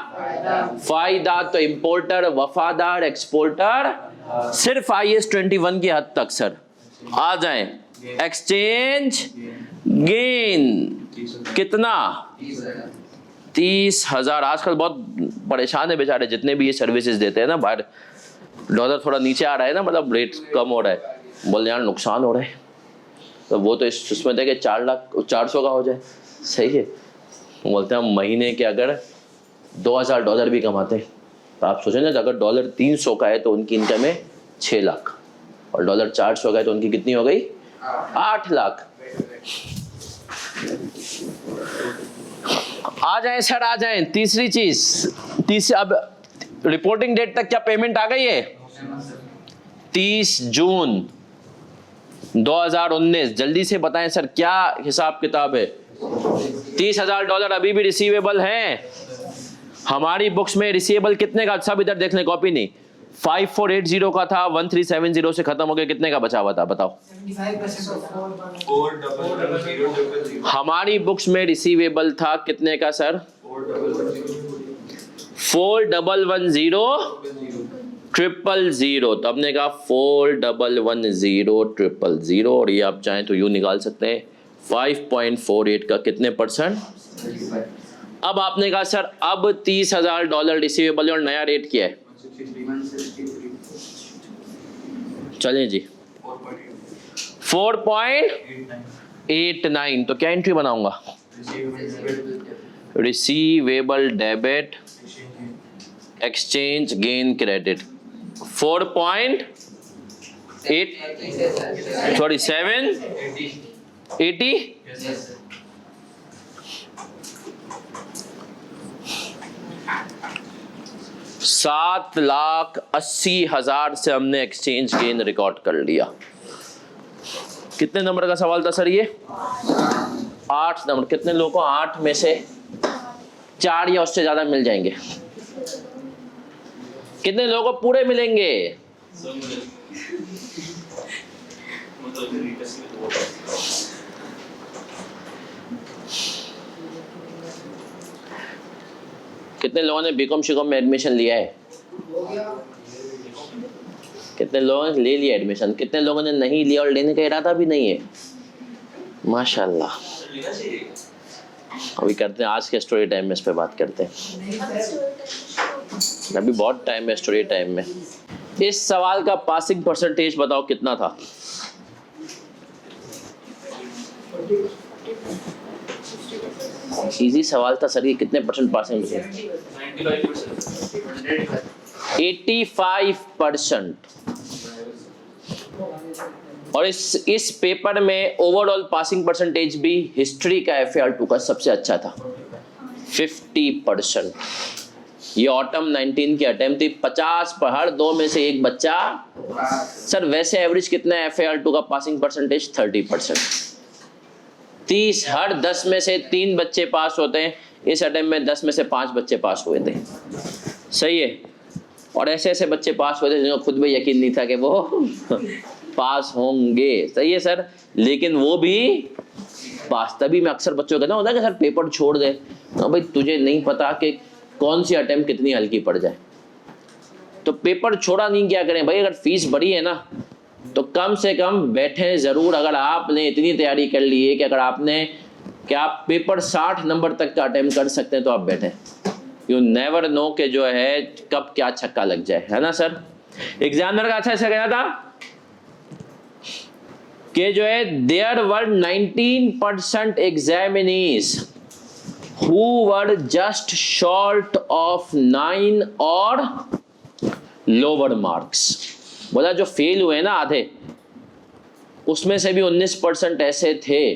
फायदा। तो इंपोर्टर, वफादार, एक्सपोर्टर सिर्फ IAS 21 की हद तक सर आ जाएं। एक्सचेंज गेन कितना 30,000 30,000। आजकल बहुत परेशान है बेचारे जितने भी ये सर्विसेज देते हैं ना बाहर। डॉलर थोड़ा नीचे आ रहा है ना, मतलब रेट कम हो रहा है, बोल यार नुकसान हो रहा है, तो वो तो इसमें थे कि 400 का हो जाए, सही है। बोलते हैं हम महीने के अगर $2,000 भी कमाते हैं तो आप सोचें ना, अगर डॉलर 300 का है तो उनकी इनकम है 6 लाख, और डॉलर 400 का है तो उनकी कितनी हो गई 8 लाख। आ जाए सर, आ जाए। तीसरी चीज, अब रिपोर्टिंग डेट तक क्या पेमेंट आ गई है? 30 जून 2019। जल्दी से बताएं सर क्या हिसाब किताब है? $30,000 अभी भी रिसीवेबल हैं हमारी बुक्स में। रिसीवेबल कितने का? सब इधर देख लें, कॉपी नहीं। 5480 का था, 1370 से खत्म हो गया, कितने का बचा हुआ था बताओ? 400 हमारी बुक्स में रिसीवेबल था कितने का सर? 4110000। तो हमने कहा 4110000, और ये आप चाहें तो यूं निकाल सकते हैं 5.48 का कितने परसेंट? 35 अब आपने कहा सर अब $30,000 रिसीवेबल है और नया रेट क्या है? 163 चलें जी 4.89। तो क्या एंट्री बनाऊंगा? Receivable debit exchange gain credit 4.8 sorry 780 7,80,000 से हमने एक्सचेंज गेन रिकॉर्ड कर लिया। कितने नंबर का सवाल था सर ये? 8 नंबर। कितने लोगों को 8 में से 4 या उससे ज्यादा मिल जाएंगे? कितने लोगों को पूरे मिलेंगे? कितने लोगों ने बीकॉम शिकॉम में एडमिशन लिया है? कितने लोगों ने ले लिया एडमिशन? कितने लोगों ने नहीं लिया और लेने का इरादा भी नहीं है? माशाल्लाह। अभी करते हैं आज के स्टोरी टाइम में, इस पे बात करते हैं। अभी बहुत टाइम है स्टोरी टाइम में। इस सवाल का पासिंग परसेंटेज बताओ कितना था? इजी सवाल था सर, ये कितने परसेंट पासिंग? 85%। और इस पेपर में ओवरऑल पासिंग परसेंटेज भी हिस्ट्री का FAR2 का सबसे अच्छा था, 50%। ये ऑटम 19 की अटेम्प्ट थी, 50 पर हर 2 में से एक बच्चा। सर वैसे एवरेज कितना है FAR2 का पासिंग परसेंटेज? 30%। 30 हर 10 में से 3 बच्चे पास होते हैं। इस अटेम्प्ट में 10 में से 5 बच्चे पास हुए थे, सही है। और ऐसे ऐसे बच्चे पास हुए थे जिनको खुद भी यकीन नहीं था कि वो पास होंगे, सही है सर। लेकिन वो भी पास। तभी मैं अक्सर बच्चों को कहता हूँ कि सर पेपर छोड़ दे। तो भाई तुझे नहीं पता कि कौन सी अटेम्प्ट कितनी हल्की पड़ जाए, तो पेपर छोड़ा नहीं क्या करें भाई? अगर फीस बढ़ी है ना तो कम से कम बैठे जरूर। अगर आपने इतनी तैयारी कर ली है कि अगर आपने कि आप पेपर 60 नंबर तक का अटेम्प्ट कर सकते हैं तो आप बैठे। यू नेवर नो कि जो है कब क्या छक्का लग जाए, है ना सर। एग्जामिनर का अच्छा ऐसा कहना था कि जो है there were 19% examinees who were just short of 9 और lower marks। बोला जो फेल हुए ना आधे, उसमें से भी 19% ऐसे थे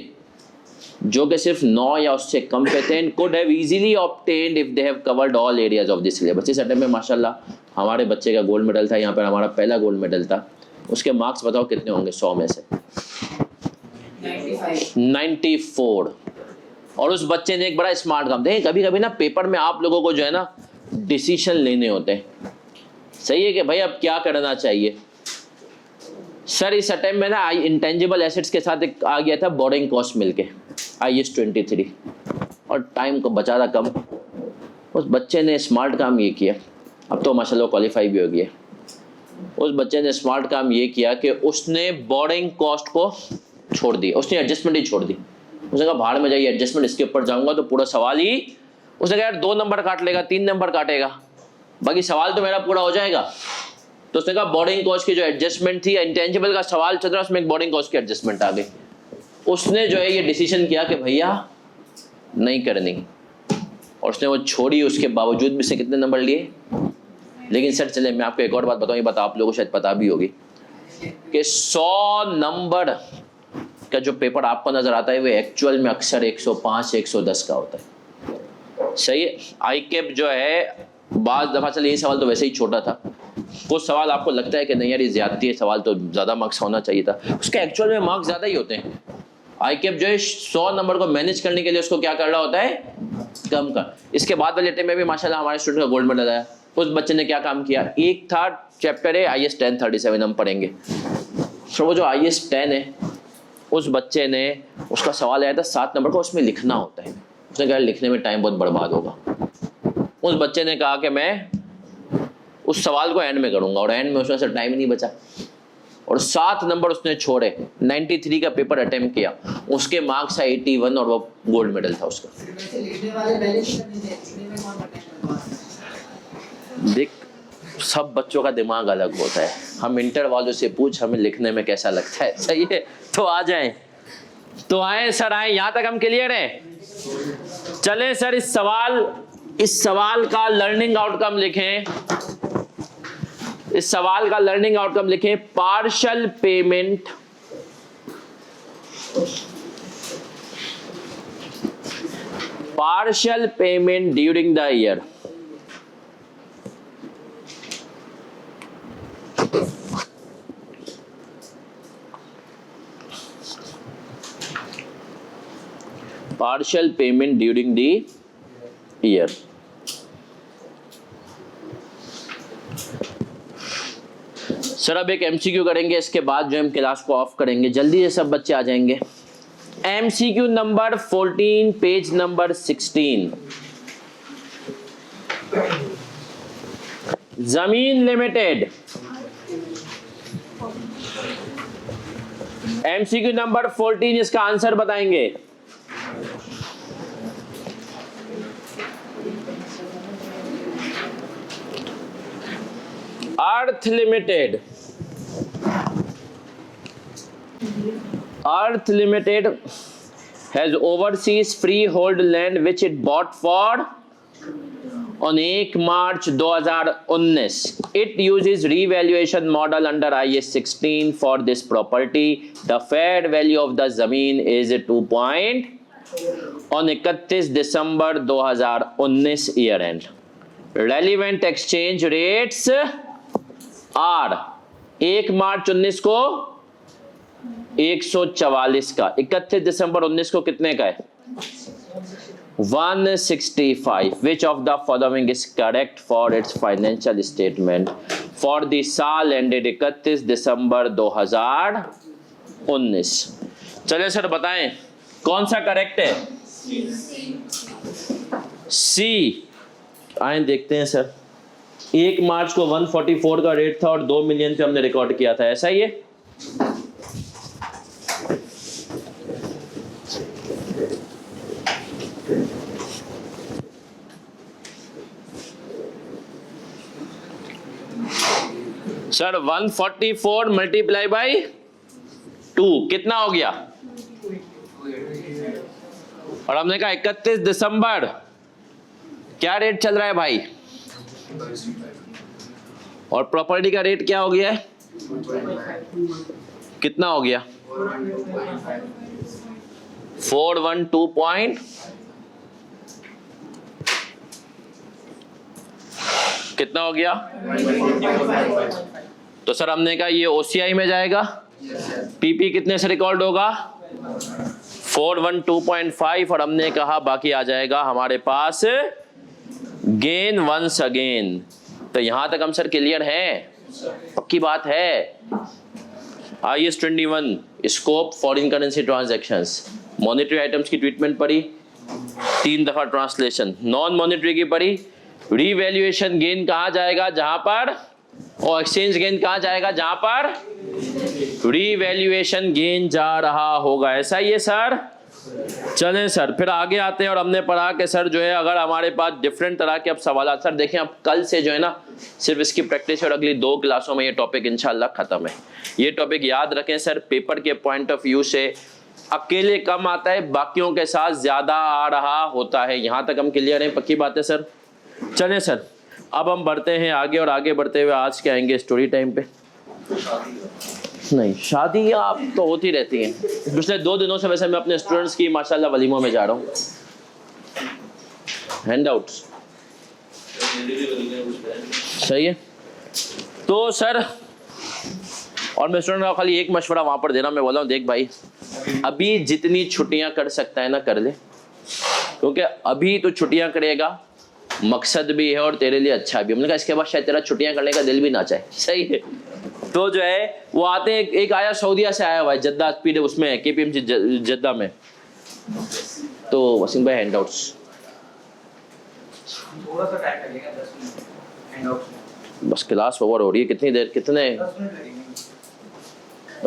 जो कि सिर्फ 9 या उससे कम पे थे। and could have easily obtained if they have covered all areas of the syllabus। इस अटेम्प्ट में माशाल्लाह हमारे बच्चे का गोल्ड मेडल था, यहाँ पर हमारा पहला गोल्ड मेडल था। उसके मार्क्स बताओ कितने होंगे 100 में से? 94। और उस बच्चे ने एक बड़ा स्मार्ट काम। देखिए कभी कभी ना पेपर में आप लोगों को जो है ना डिसीजन लेने होते हैं, सही है कि भाई अब क्या करना चाहिए। सर इस अटेम्प्ट में ना इंटेंजिबल एसेट्स के साथ एक आ गया था बोरिंग कॉस्ट मिलके IS 23, और टाइम को बचा था कम। उस बच्चे ने स्मार्ट काम ये किया, अब तो माशाल्लाह क्वालिफाई भी हो गया। उस बच्चे ने स्मार्ट काम ये किया कि उसने बोरिंग कॉस्ट को छोड़ दिया, उसने एडजस्टमेंट ही छोड़ दी। उसने कहा भाड़ में जाइए, एडजस्टमेंट इसके ऊपर जाऊंगा तो पूरा सवाल ही, उसने कहा यार 2 नंबर काट लेगा, 3 नंबर काटेगा, बाकी सवाल तो मेरा पूरा हो जाएगा। तो उसने कहा बोर्डिंग कॉस्ट की जो एडजस्टमेंट थी, इंटेंजिबल का सवाल चल रहा है, उसमें एक बोर्डिंग कॉस्ट की एडजस्टमेंट आ गई। उसने जो है ये डिसीजन किया कि भैया नहीं करनी, और उसने वो छोड़ी। उसके बावजूद भी उसने कितने नंबर लिए? लेकिन सर चले मैं आपको एक और बात बताऊं, ये बात आप लोगों को शायद पता भी होगी कि 100 नंबर का जो पेपर आपको नजर आता है वो एक्चुअल में अक्सर 105 110 का होता है। सही है। आई कैप जो है बाज दफा, चलिए ये सवाल तो वैसे ही छोटा था, कुछ सवाल आपको लगता है कि नहीं यार ये ज्यादती है, सवाल तो ज्यादा मार्क्स होना चाहिए था, उसके एक्चुअल में मार्क्स ज्यादा ही होते हैं। आई कैप जो है 100 नंबर को मैनेज करने के लिए उसको क्या कर रहा होता है, कम कर। इसके बाद वाले अटेम्प्ट में भी माशाल्लाह हमारे स्टूडेंट का गोल्ड मेडल आया। उस बच्चे ने क्या काम किया, एक था चैप्टर है IAS 1037 हम पढ़ेंगे, तो वो जो IAS 10 है उस बच्चे ने, उसका सवाल आया था 7 नंबर का, उसमें लिखना होता है। उसने कहा लिखने में टाइम बहुत बर्बाद होगा। उस बच्चे ने कहा कि मैं उस सवाल को एंड में करूंगा, और एंड में उसमें से टाइम नहीं बचा और 7 नंबर उसने छोड़े। 93 का पेपर अटेम्प्ट किया, उसके मार्क्स है 81 और वो गोल्ड मेडल था उसका। देख सब बच्चों का दिमाग अलग होता है, हम इंटर वालों से पूछ हमें लिखने में कैसा लगता है। सही है, तो आ जाएं, तो आए सर, आए, यहां तक हम क्लियर हैं। चले सर, इस सवाल का लर्निंग आउटकम लिखें। इस सवाल का लर्निंग आउटकम लिखें, partial payment during the year. Partial payment during the year. Sir अब एक MCQ करेंगे, इसके बाद जो हम क्लास को ऑफ करेंगे, जल्दी से सब बच्चे आ जाएंगे। MCQ number 14 page number 16। जमीन लिमिटेड, MCQ नंबर 14, इसका आंसर बताएंगे। अर्थ limited has overseas freehold land which it bought for on 1 March 2019. It uses revaluation model under IAS 16 for this property. The fair value of the zameen is 2 point on 31 December 2019 year end. Relevant exchange rates are 1 मार्च 19 को 144 का, 31 दिसंबर 19 को कितने का है, 165. Which of the following is correct for its financial statement for the साल ended 31 दिसंबर 2019? चलिए sir बताएं कौन सा करेक्ट है। सी, आए देखते हैं सर। 1 मार्च को 144 का रेट था और 2 मिलियन पे हमने रिकॉर्ड किया था, ऐसा ही है। सर 144 मल्टीप्लाई बाई 2 कितना हो गया, और हमने कहा 31 दिसंबर, क्या रेट चल रहा है भाई, और प्रॉपर्टी का रेट क्या हो गया है, कितना हो गया, 412 पॉइंट कितना हो गया। तो सर हमने कहा ये OCI में जाएगा, PP कितने से रिकॉर्ड होगा, 412.5, और हमने कहा बाकी आ जाएगा हमारे पास गेन वंस अगेन। तो यहां तक हम सर क्लियर हैं, पक्की बात है। IAS 21 scope foreign currency transactions, monetary items की ट्रीटमेंट पढ़ी, 3 दफा ट्रांसलेशन, नॉन मॉनेटरी की पढ़ी, रीवैल्यूएशन गेन कहां जाएगा जहां पर, और एक्सचेंज गेन कहां जाएगा जहां पर रीवैल्यूएशन गेन जा रहा होगा, ऐसा ही है सर। चलें सर, फिर आगे आते हैं और हमने पढ़ा कि सर जो है अगर हमारे पास डिफरेंट तरह के अब सवाल, सर देखें अब कल से जो है ना सिर्फ इसकी प्रैक्टिस और अगली 2 क्लासों में ये टॉपिक इंशाल्लाह ख़त्म है। ये टॉपिक याद रखें सर, पेपर के पॉइंट ऑफ व्यू से अकेले कम आता है, बाकियों के साथ ज़्यादा आ रहा होता है। यहाँ तक हम क्लियर हैं, पक्की बात है सर। चलें सर, अब हम बढ़ते हैं आगे और आगे बढ़ते हुए आज के आएंगे स्टोरी टाइम पे। नहीं, शादी आप तो होती रहती हैं। पिछले 2 दिनों से वैसे मैं अपने स्टूडेंट्स की माशाल्लाह वलीमों में जा रहा हूँ। हैंडआउट्स सही है। तो सर, और मैं स्टूडेंट का खाली एक मशवरा वहाँ पर देना, मैं बोला हूँ देख भाई अभी जितनी छुट्टियाँ कर सकता है ना कर ले, क्योंकि अभी तो छुट्टियाँ करेगा मकसद भी है और तेरे लिए अच्छा भी। हमने कहा इसके बाद शायद तेरा छुट्टियाँ करने का दिल भी ना चाहे। सही है। तो जो है वो आते हैं, एक आया सऊदीया से आया हुआ है, जद्दा पीडे उसमें KPMG जद्दा में। तो वसीम भाई हैंडआउट्स थोड़ा सा टाइम लगेगा, 10 मिनट हैंडआउट्स में। बस क्लास ओवर हो रही है, कितनी देर, कितने 10 मिनट लगेंगे।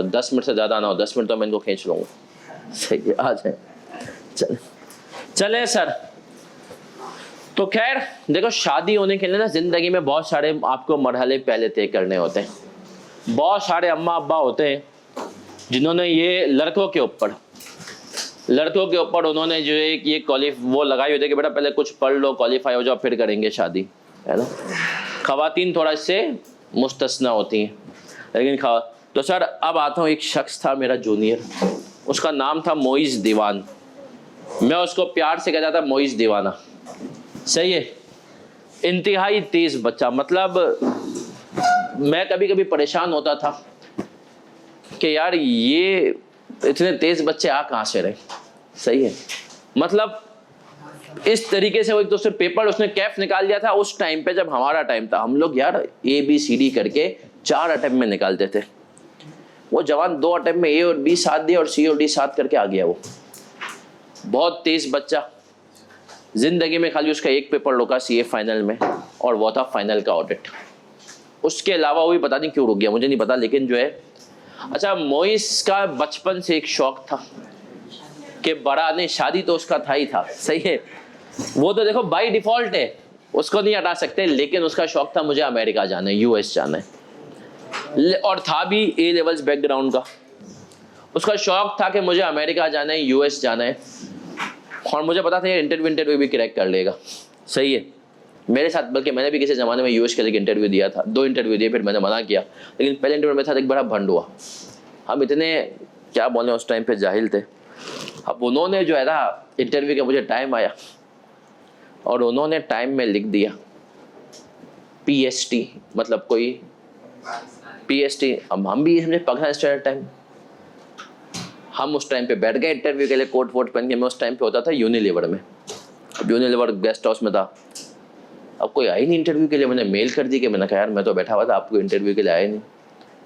10 मिनट से ज़्यादा ना हो, 10 मिनट तो मैं इनको खींच लूँगा। सही है, आ जाए। चले सर, तो खैर देखो शादी होने के लिए ना ज़िंदगी में बहुत सारे आपको मरहले पहले तय करने होते हैं। बहुत सारे अम्मा अब्बा होते हैं जिन्होंने ये लड़कों के ऊपर उन्होंने जो है ये वो लगाई होती है कि बेटा पहले कुछ पढ़ लो, क्वालिफाई हो जाओ, फिर करेंगे शादी, है ना। ख़वातीन थोड़ा इससे मुस्तस्ना होती हैं, लेकिन तो सर अब आता हूँ, एक शख्स था मेरा जूनियर, उसका नाम था मोइज़ दीवान। मैं उसको प्यार से कहता था मोइज़ दीवाना। सही है। इंतहाई तेज़ बच्चा, मतलब मैं कभी कभी परेशान होता था कि यार ये इतने तेज़ बच्चे आ कहाँ से रहे। सही है। मतलब इस तरीके से वो एक तो सिर्फ पेपर उसने कैफ निकाल दिया था उस टाइम पे, जब हमारा टाइम था हम लोग यार ABCD करके 4 अटेम्प्ट में निकालते थे। वो जवान 2 अटेम्प्ट में A और B 7 दिया और C और D 7 करके आ गया। वो बहुत तेज़ बच्चा, जिंदगी में खाली उसका एक पेपर रुका CA फाइनल में, और वो था फाइनल का ऑडिट। उसके अलावा वो भी पता नहीं क्यों रुक गया, मुझे नहीं पता। लेकिन जो है अच्छा, मोइस का बचपन से एक शौक था कि बड़ा नहीं, शादी तो उसका था ही था। सही है। वो तो देखो बाय डिफॉल्ट है, उसको नहीं हटा सकते, लेकिन उसका शौक था मुझे अमेरिका जाना है, US जाना है, और था भी A लेवल्स बैकग्राउंड का। उसका शौक था कि मुझे अमेरिका जाना है, US जाना है, और मुझे पता था ये इंटरव्यू भी क्रैक कर लेगा। सही है। मेरे साथ, बल्कि मैंने भी किसी ज़माने में US के लिए इंटरव्यू दिया था, 2 इंटरव्यू दिए, फिर मैंने मना किया। लेकिन पहले इंटरव्यू में था एक बड़ा भंड हुआ। हम इतने क्या बोले उस टाइम पे जाहिल थे। अब उन्होंने जो है ना इंटरव्यू के, मुझे टाइम आया और उन्होंने टाइम में लिख दिया PST, मतलब कोई PST। अब हम भी हमने पाकिस्तान स्टैंडर्ड टाइम, हम उस टाइम पे बैठ गए इंटरव्यू के लिए कोट वोट पहन के। मैं उस टाइम पे होता था यूनिलीवर में, अब यूनिलीवर गेस्ट हाउस में था। अब कोई आई नहीं इंटरव्यू के लिए, मैंने मेल कर दी कि मैंने कहा यार मैं तो बैठा हुआ था, आपको इंटरव्यू के लिए आए नहीं।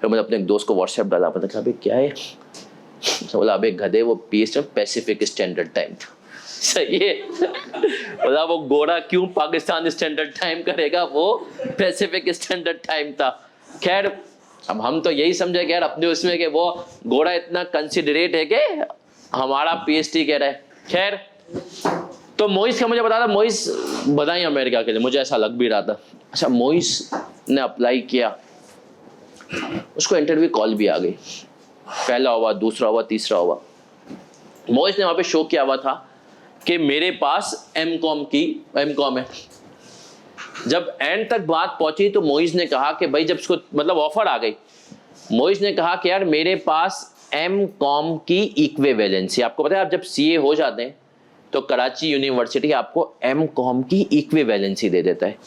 फिर मैंने अपने एक दोस्त को व्हाट्सएप डाला, मैंने कहा भाई क्या है, तो बोला अब एक गधे, वो पैसिफिक स्टैंडर्ड टाइम था। सही है। बोला वो गोरा क्यों पाकिस्तान स्टैंडर्ड टाइम करेगा, वो पैसिफिक स्टैंडर्ड टाइम था। खैर अब हम तो यही समझे कि यार अपने उसमें कि वो गोरा इतना कंसिडरेट है कि हमारा PhD कह रहा है। खैर तो मोइस का मुझे बता था, मोइस बधाई अमेरिका के लिए, मुझे ऐसा लग भी रहा था। अच्छा, मोइस ने अप्लाई किया, उसको इंटरव्यू कॉल भी आ गई, पहला हुआ, दूसरा हुआ, तीसरा हुआ। मोइस ने वहाँ पे शो किया हुआ था कि मेरे पास M.Com है। जब एंड तक बात पहुंची तो मोइस ने कहा कि भाई, जब उसको मतलब ऑफर आ गई, मोइस ने कहा कि यार मेरे पास M.Com की इक्विवेलेंसी, आपको पता है आप जब CA हो जाते हैं तो कराची यूनिवर्सिटी आपको M.Com की इक्विवेलेंसी दे देता है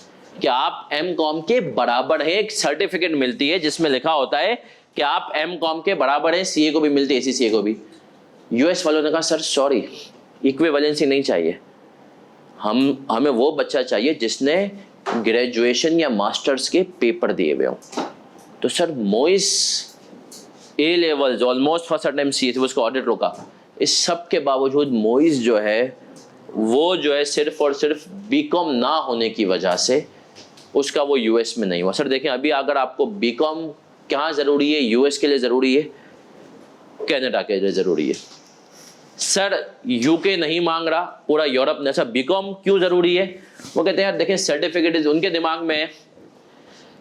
कि आप M.Com के बराबर हैं। एक सर्टिफिकेट मिलती है जिसमें लिखा होता है कि आप M.Com के बराबर हैं। CA को भी मिलती है, ACCA को भी। US वालों ने कहा सर सॉरी, इक्विवेलेंसी नहीं चाहिए, हमें वो बच्चा चाहिए जिसने ग्रेजुएशन या मास्टर्स के पेपर दिए हुए हों। तो सर मोइस A levels almost first attempt CA थे, उसका ऑडिट रोका। इस सब के बावजूद मोइस जो है वो जो है सिर्फ और सिर्फ B.Com ना होने की वजह से उसका वो US में नहीं हुआ। सर देखें, अभी अगर आपको B.Com कहाँ ज़रूरी है, US के लिए ज़रूरी है, कनाडा के लिए ज़रूरी है। सर यूके नहीं मांग रहा, पूरा यूरोप ने। सर बीकॉम क्यों जरूरी है? वो कहते हैं यार देखें सर्टिफिकेट, उनके दिमाग में है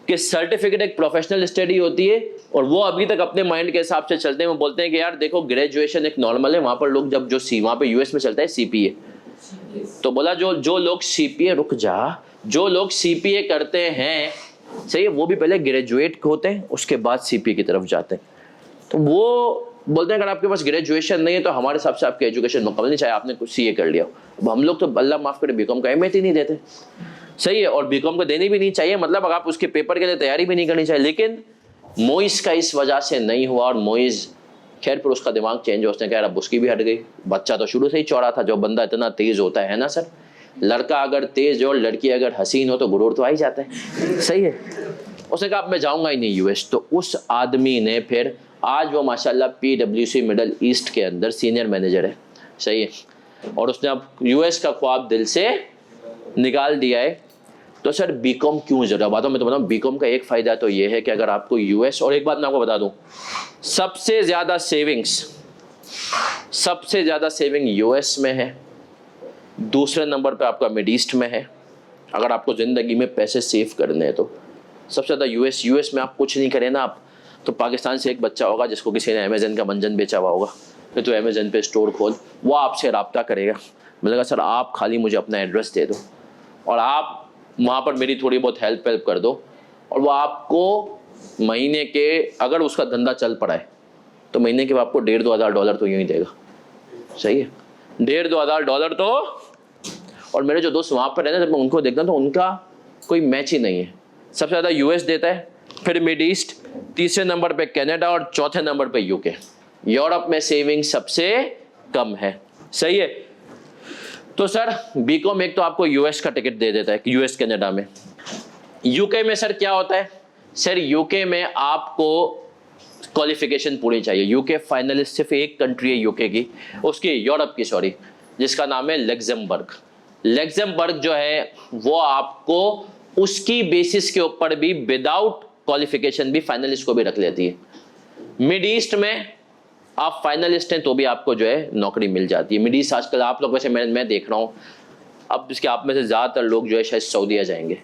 कि सर्टिफिकेट एक प्रोफेशनल स्टडी होती है और वो अभी तक अपने माइंड के हिसाब से चलते हैं। वो बोलते हैं कि यार देखो ग्रेजुएशन एक नॉर्मल है, वहां पर लोग जब जो वहां पे यूएस में चलता है सीपीए, तो बोला जो लोग सीपीए, रुक जा, जो लोग सीपीए करते हैं सही है, वो भी पहले ग्रेजुएट होते हैं उसके बाद सीपीए की तरफ जाते हैं। तो वो बोलते हैं अगर आपके पास ग्रेजुएशन नहीं है तो हमारे हिसाब से आपकी एजुकेशन मुकम्मल नहीं, चाहे आपने कुछ सीए कर लिया। अब हम लोग तो अल्लाह माफ करे बीकॉम का अहमियत ही नहीं देते, सही है, और बीकॉम को देनी भी नहीं चाहिए, मतलब अगर आप उसके पेपर के लिए तैयारी भी नहीं करनी चाहिए। लेकिन मोइस का इस वजह से नहीं हुआ और मोइस खैर फिर उसका दिमाग चेंज हो, उसने कहा अब उसकी भी हट गई। बच्चा तो शुरू से ही चौड़ा था, जो बंदा इतना तेज होता है ना सर, लड़का अगर तेज हो और लड़की अगर हसीन हो तो गुरूर तो आ ही जाता है, सही है। उसने कहा अब मैं जाऊंगा ही नहीं यूएस। तो उस आदमी ने फिर आज वो माशाल्लाह पीडब्ल्यूसी मिडल ईस्ट के अंदर सीनियर मैनेजर है, सही है, और उसने अब यूएस का ख्वाब दिल से निकाल दिया है। तो सर बीकॉम क्यों जरूरी? बातों में तो बताऊँ, बीकॉम का एक फ़ायदा तो ये है कि अगर आपको यूएस, और एक बात मैं आपको बता दूँ, सबसे ज़्यादा सेविंग यूएस में है, दूसरे नंबर पे आपका मिड ईस्ट में है। अगर आपको ज़िंदगी में पैसे सेव करने हैं तो सबसे ज़्यादा यूएस में आप कुछ नहीं करें ना आप, तो पाकिस्तान से एक बच्चा होगा जिसको किसी ने अमेजन का मंजन बेचा हुआ होगा, फिर तो अमेजन पे स्टोर खोल, वो आपसे रब्ता करेगा, बोलेगा सर आप खाली मुझे अपना एड्रेस दे दो और आप वहाँ पर मेरी थोड़ी बहुत हेल्प कर दो, और वो आपको महीने के, अगर उसका धंधा चल पड़ा है तो महीने के आपको $1,500-2,000 तो यूँ ही देगा, सही है, $1,500-2,000 तो। और मेरे जो दोस्त वहाँ पर रहते हैं जब मैं उनको देखता हूँ तो उनका कोई मैच ही नहीं है। सबसे ज़्यादा यूएस देता है, फिर मिड ईस्ट, तीसरे नंबर पे कनाडा और चौथे नंबर पे यूके। यूरोप में सेविंग सबसे कम है, सही है। तो सर बीकॉम एक तो आपको यूएस का टिकट दे देता है, यूएस कनाडा में। यूके में सर क्या होता है? सर यूके में आपको क्वालिफिकेशन पूरी चाहिए। यूके फाइनलिस्ट सिर्फ एक कंट्री है यूके की, उसकी यूरोप की सॉरी, जिसका नाम है लग्जमबर्ग। लग्जमबर्ग जो है वो आपको उसकी बेसिस के ऊपर भी विदाउट क्वालिफिकेशन भी फाइनलिस्ट को भी रख लेती है। मिड ईस्ट में आप फाइनलिस्ट हैं तो भी आपको जो है नौकरी मिल जाती है। मिड ईस्ट आजकल आप लोग, वैसे मैं देख रहा हूँ अब इसके आप में से ज़्यादातर लोग जो है शायद सऊदीया जाएंगे।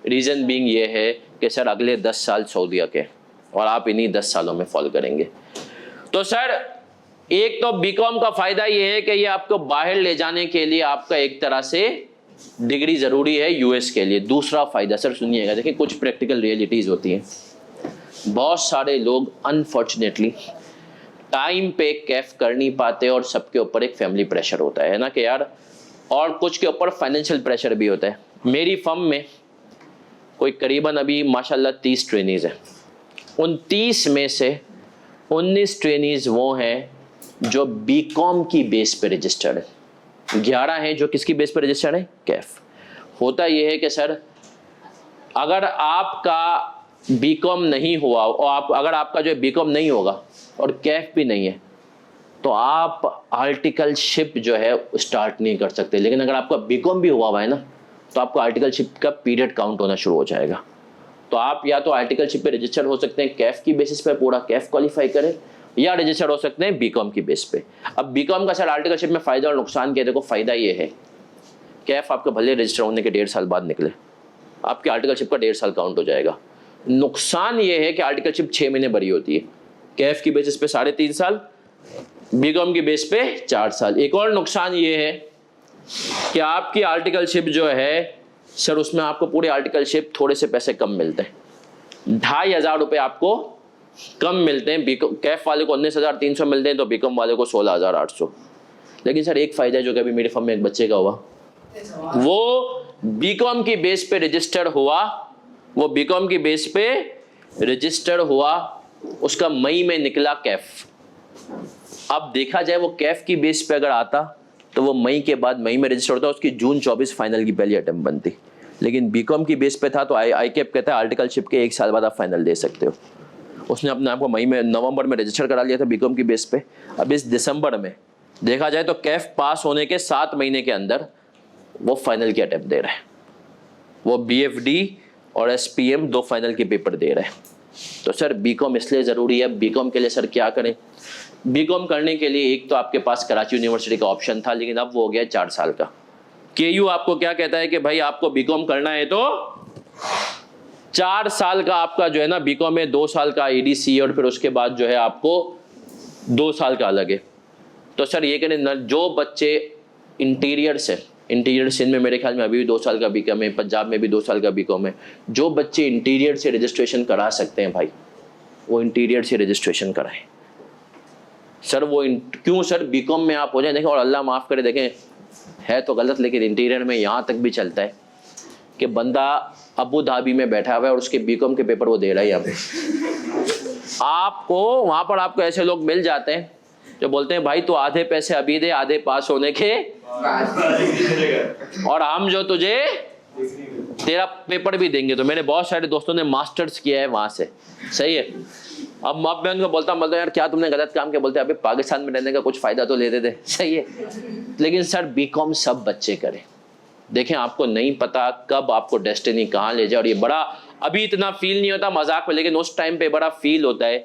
रीज़न बीइंग ये है कि सर अगले 10 साल सऊदीया के, और आप इन्हीं 10 सालों में फॉल करेंगे। तो सर एक तो बीकॉम का फ़ायदा ये है कि ये आपको बाहर ले जाने के लिए आपका एक तरह से डिग्री ज़रूरी है यूएस के लिए। दूसरा फ़ायदा सर सुनिएगा, देखिए कुछ प्रैक्टिकल रियलिटीज़ होती हैं। बहुत सारे लोग अनफॉर्चुनेटली टाइम पे कैफ कर नहीं पाते और सबके ऊपर एक फैमिली प्रेशर होता है ना कि यार, और कुछ के ऊपर फाइनेंशियल प्रेशर भी होता है। मेरी फर्म में कोई करीबन अभी माशाल्लाह 30 ट्रेनीज़ हैं। उन 30 में से 19 ट्रेनीज़ वो हैं जो बीकॉम की बेस पे रजिस्टर्ड है, 11 हैं जो किसकी बेस पे रजिस्टर्ड है? कैफ। होता यह है कि सर अगर आपका बीकॉम नहीं हुआ और अगर आपका जो बीकॉम नहीं होगा और कैफ भी नहीं है तो आप आर्टिकलशिप जो है स्टार्ट नहीं कर सकते। लेकिन अगर आपका बीकॉम भी हुआ है ना तो आपको आर्टिकलशिप का पीरियड काउंट होना शुरू हो जाएगा। तो आप या तो आर्टिकलशिप पे रजिस्टर्ड हो सकते हैं कैफ की बेसिस पे, पूरा कैफ क्वालिफाई करें, या रजिस्टर्ड हो सकते हैं बीकॉम की बेस पे। अब बीकॉम का सर आर्टिकलशिप में फ़ायदा और नुकसान क्या है? देखो फ़ायदा ये है, कैफ आपका भले रजिस्टर होने के 1.5 साल बाद निकले, आपके आर्टिकलशिप का 1.5 साल काउंट हो जाएगा। नुकसान ये है कि आर्टिकलशिप 6 महीने भरी होती है, कैफ की बेसिस पे 3.5 साल, बीकॉम की बेस पे 4 साल। एक और नुकसान ये है कि आपकी आर्टिकलशिप जो है सर उसमें आपको पूरे आर्टिकलशिप थोड़े से पैसे कम मिलते हैं, 2,500 रुपये आपको कम मिलते हैं। बीकॉम कैफ वाले को 19,300 मिलते हैं तो बीकॉम वाले को 16,800। लेकिन सर एक फ़ायदा है जो कि अभी मेरे फर्म में एक बच्चे का हुआ, वो बीकॉम की बेस पे रजिस्टर्ड हुआ, वो बीकॉम की बेस पे रजिस्टर्ड हुआ, उसका मई में निकला कैफ। अब देखा जाए वो कैफ की बेस पे अगर आता तो वो मई के बाद, मई में रजिस्टर होता, उसकी जून 24 फाइनल की पहली अटेम्प्ट बनती। लेकिन बीकॉम की बेस पे था तो आई कैप कहता है आर्टिकलशिप के 1 साल बाद आप फाइनल दे सकते हो। उसने अपने आप को मई में, नवंबर में रजिस्टर करा लिया था बीकॉम की बेस पे। अब इस दिसंबर में देखा जाए तो कैफ पास होने के 7 महीने के अंदर वो फाइनल की अटेम्प्ट दे रहा है। वो BFD और SPM 2 फाइनल के पेपर दे रहे हैं। तो सर बीकॉम इसलिए ज़रूरी है। बीकॉम के लिए सर क्या करें? बीकॉम करने के लिए एक तो आपके पास कराची यूनिवर्सिटी का ऑप्शन था, लेकिन अब वो हो गया 4 साल का। केयू आपको क्या कहता है कि भाई आपको बीकॉम करना है तो 4 साल का आपका जो है ना बीकॉम में 2 साल का ADC और फिर उसके बाद जो है आपको 2 साल का अलग है। तो सर ये करें, जो बच्चे इंटीरियर सिंध में मेरे ख्याल में अभी भी 2 साल का बीकॉम है, पंजाब में भी 2 साल का बीकॉम है, जो बच्चे इंटीरियर से रजिस्ट्रेशन करा सकते हैं भाई वो इंटीरियर से रजिस्ट्रेशन कराएं सर। वो क्यों सर? बीकॉम में आप हो जाए, देखें, और अल्लाह माफ़ करे, देखें है तो गलत, लेकिन इंटीरियर में यहाँ तक भी चलता है कि बंदा अबू धाबी में बैठा हुआ है और उसके बीकॉम के पेपर वो दे रहा है यहाँ पे। आपको वहाँ पर आपको ऐसे लोग मिल जाते हैं जो बोलते हैं भाई तू आधे पैसे अभी दे, आधे पास होने के, और हम जो तुझे तेरा पेपर भी देंगे। तो मेरे बहुत सारे दोस्तों ने मास्टर्स किया है वहाँ से, सही है। अब मैं उनको बोलता हूँ यार क्या तुमने गलत काम किया? बोलते अभी पाकिस्तान में रहने का कुछ फ़ायदा तो लेते थे, सही है। लेकिन सर बीकॉम सब बच्चे करें। देखें आपको नहीं पता कब आपको डेस्टिनी कहाँ ले जाए, और ये बड़ा अभी इतना फील नहीं होता मजाक में, लेकिन उस टाइम पे बड़ा फील होता है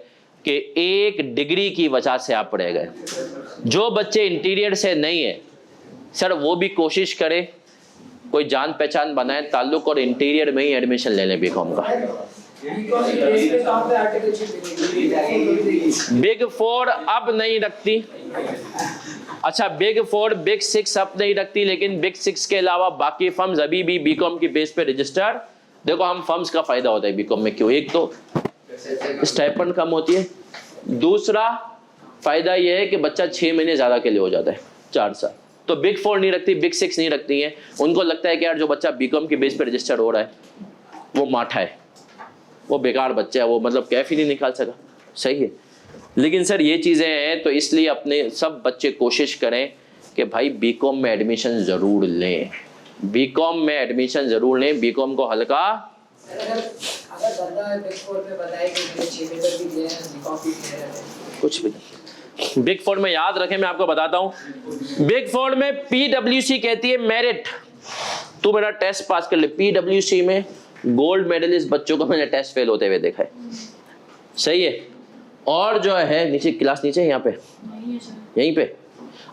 कि एक डिग्री की वजह से आप पढ़े गए। जो बच्चे इंटीरियर से नहीं है सर वो भी कोशिश करें, कोई जान पहचान बनाए ताल्लुक, और इंटीरियर में ही एडमिशन ले लें बीकॉम का। बिग 4 अब नहीं रखती, अच्छा बिग 4 बिग 6 अब नहीं रखती, लेकिन बिग 6 के अलावा बाकी फर्म्स अभी भी बीकॉम की बेस पे रजिस्टर। देखो हम फर्म्स का फायदा होता है बीकॉम में, क्यों? एक तो स्टाइपेंड कम होती है, दूसरा फायदा यह है कि बच्चा 6 महीने ज्यादा के लिए हो जाता है, 4 साल। तो बिग 4 नहीं रखती, बिग 6 नहीं रखती है। उनको लगता है कि यार जो बच्चा बीकॉम की बेस पे रजिस्टर्ड हो रहा है वो माठा है, वो बेकार बच्चा है, वो मतलब कैफ ही नहीं निकाल सका, सही है। लेकिन सर ये चीज़ें हैं, तो इसलिए अपने सब बच्चे कोशिश करें कि भाई बीकॉम में एडमिशन ज़रूर लें, बीकॉम में एडमिशन ज़रूर लें। बीकॉम को हल्का, अगर बंदा बिग 4 में बताए कि मैंने 6 पेपर भी दिए हैं, बीकॉम भी किया है, कुछ भी नहीं। बिग 4 में याद रखें, मैं आपको बताता हूँ, बिग 4 में PwC कहती है मेरिट, तू मेरा टेस्ट पास कर ले। PwC में गोल्ड मेडलिस्ट बच्चों को मैंने टेस्ट फेल होते हुए देखा है, सही है। और जो है नीचे क्लास नीचे यहाँ पे यहीं पे,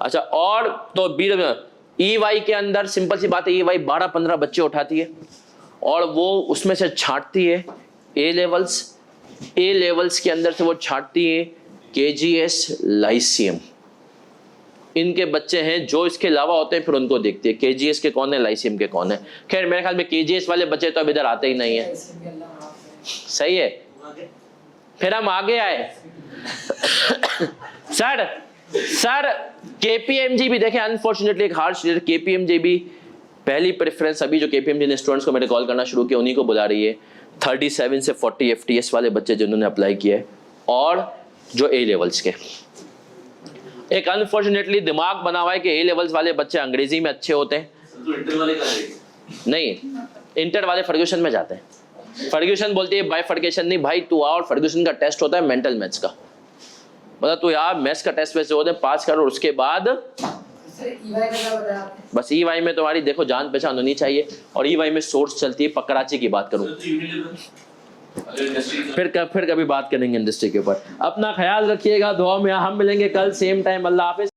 अच्छा। और तो EY के अंदर सिंपल सी बात है, EY 12-15 बच्चे उठाती है और वो उसमें से छांटती है ए लेवल्स के अंदर से वो छांटती है KGS लाइसियम। इनके बच्चे हैं जो इसके अलावा होते हैं, फिर उनको देखती है KGS के कौन है, लाइसियम के कौन है। खैर मेरे ख्याल में KGS वाले बच्चे तो अब इधर आते ही नहीं है, सही है। फिर हम आगे आए सर KPMG भी देखें, अनफॉर्चुनेटली एक हार्श KPMG भी पहली प्रेफरेंस अभी जो KPMG ने स्टूडेंट्स को मेरे कॉल करना शुरू किया उन्हीं को बुला रही है। 37 से 40 FTS वाले बच्चे जिन्होंने अप्लाई किया है, और जो A लेवल्स के। एक अनफॉर्चुनेटली दिमाग बना हुआ है कि A लेवल्स वाले बच्चे अंग्रेजी में अच्छे होते हैं, तो इंटर वाले का नहीं इंटर वाले फर्ग्यूसन में जाते हैं। फर्ग्यूसन बोलती है बाइफर्केशन नहीं भाई, तू आ, और फर्ग्यूसन का टेस्ट होता है मेंटल मैथ्स का, मतलब तू यार मैथ्स का टेस्ट वैसे होते हैं, पास कर, और उसके बाद बस EY में तुम्हारी देखो जान पहचान होनी चाहिए, और EY में सोर्स चलती है। कराची की बात करूं, फिर कभी बात करेंगे इंडस्ट्री के ऊपर। अपना ख्याल रखिएगा, दुआ में हम मिलेंगे कल सेम टाइम। अल्लाह हाफिज।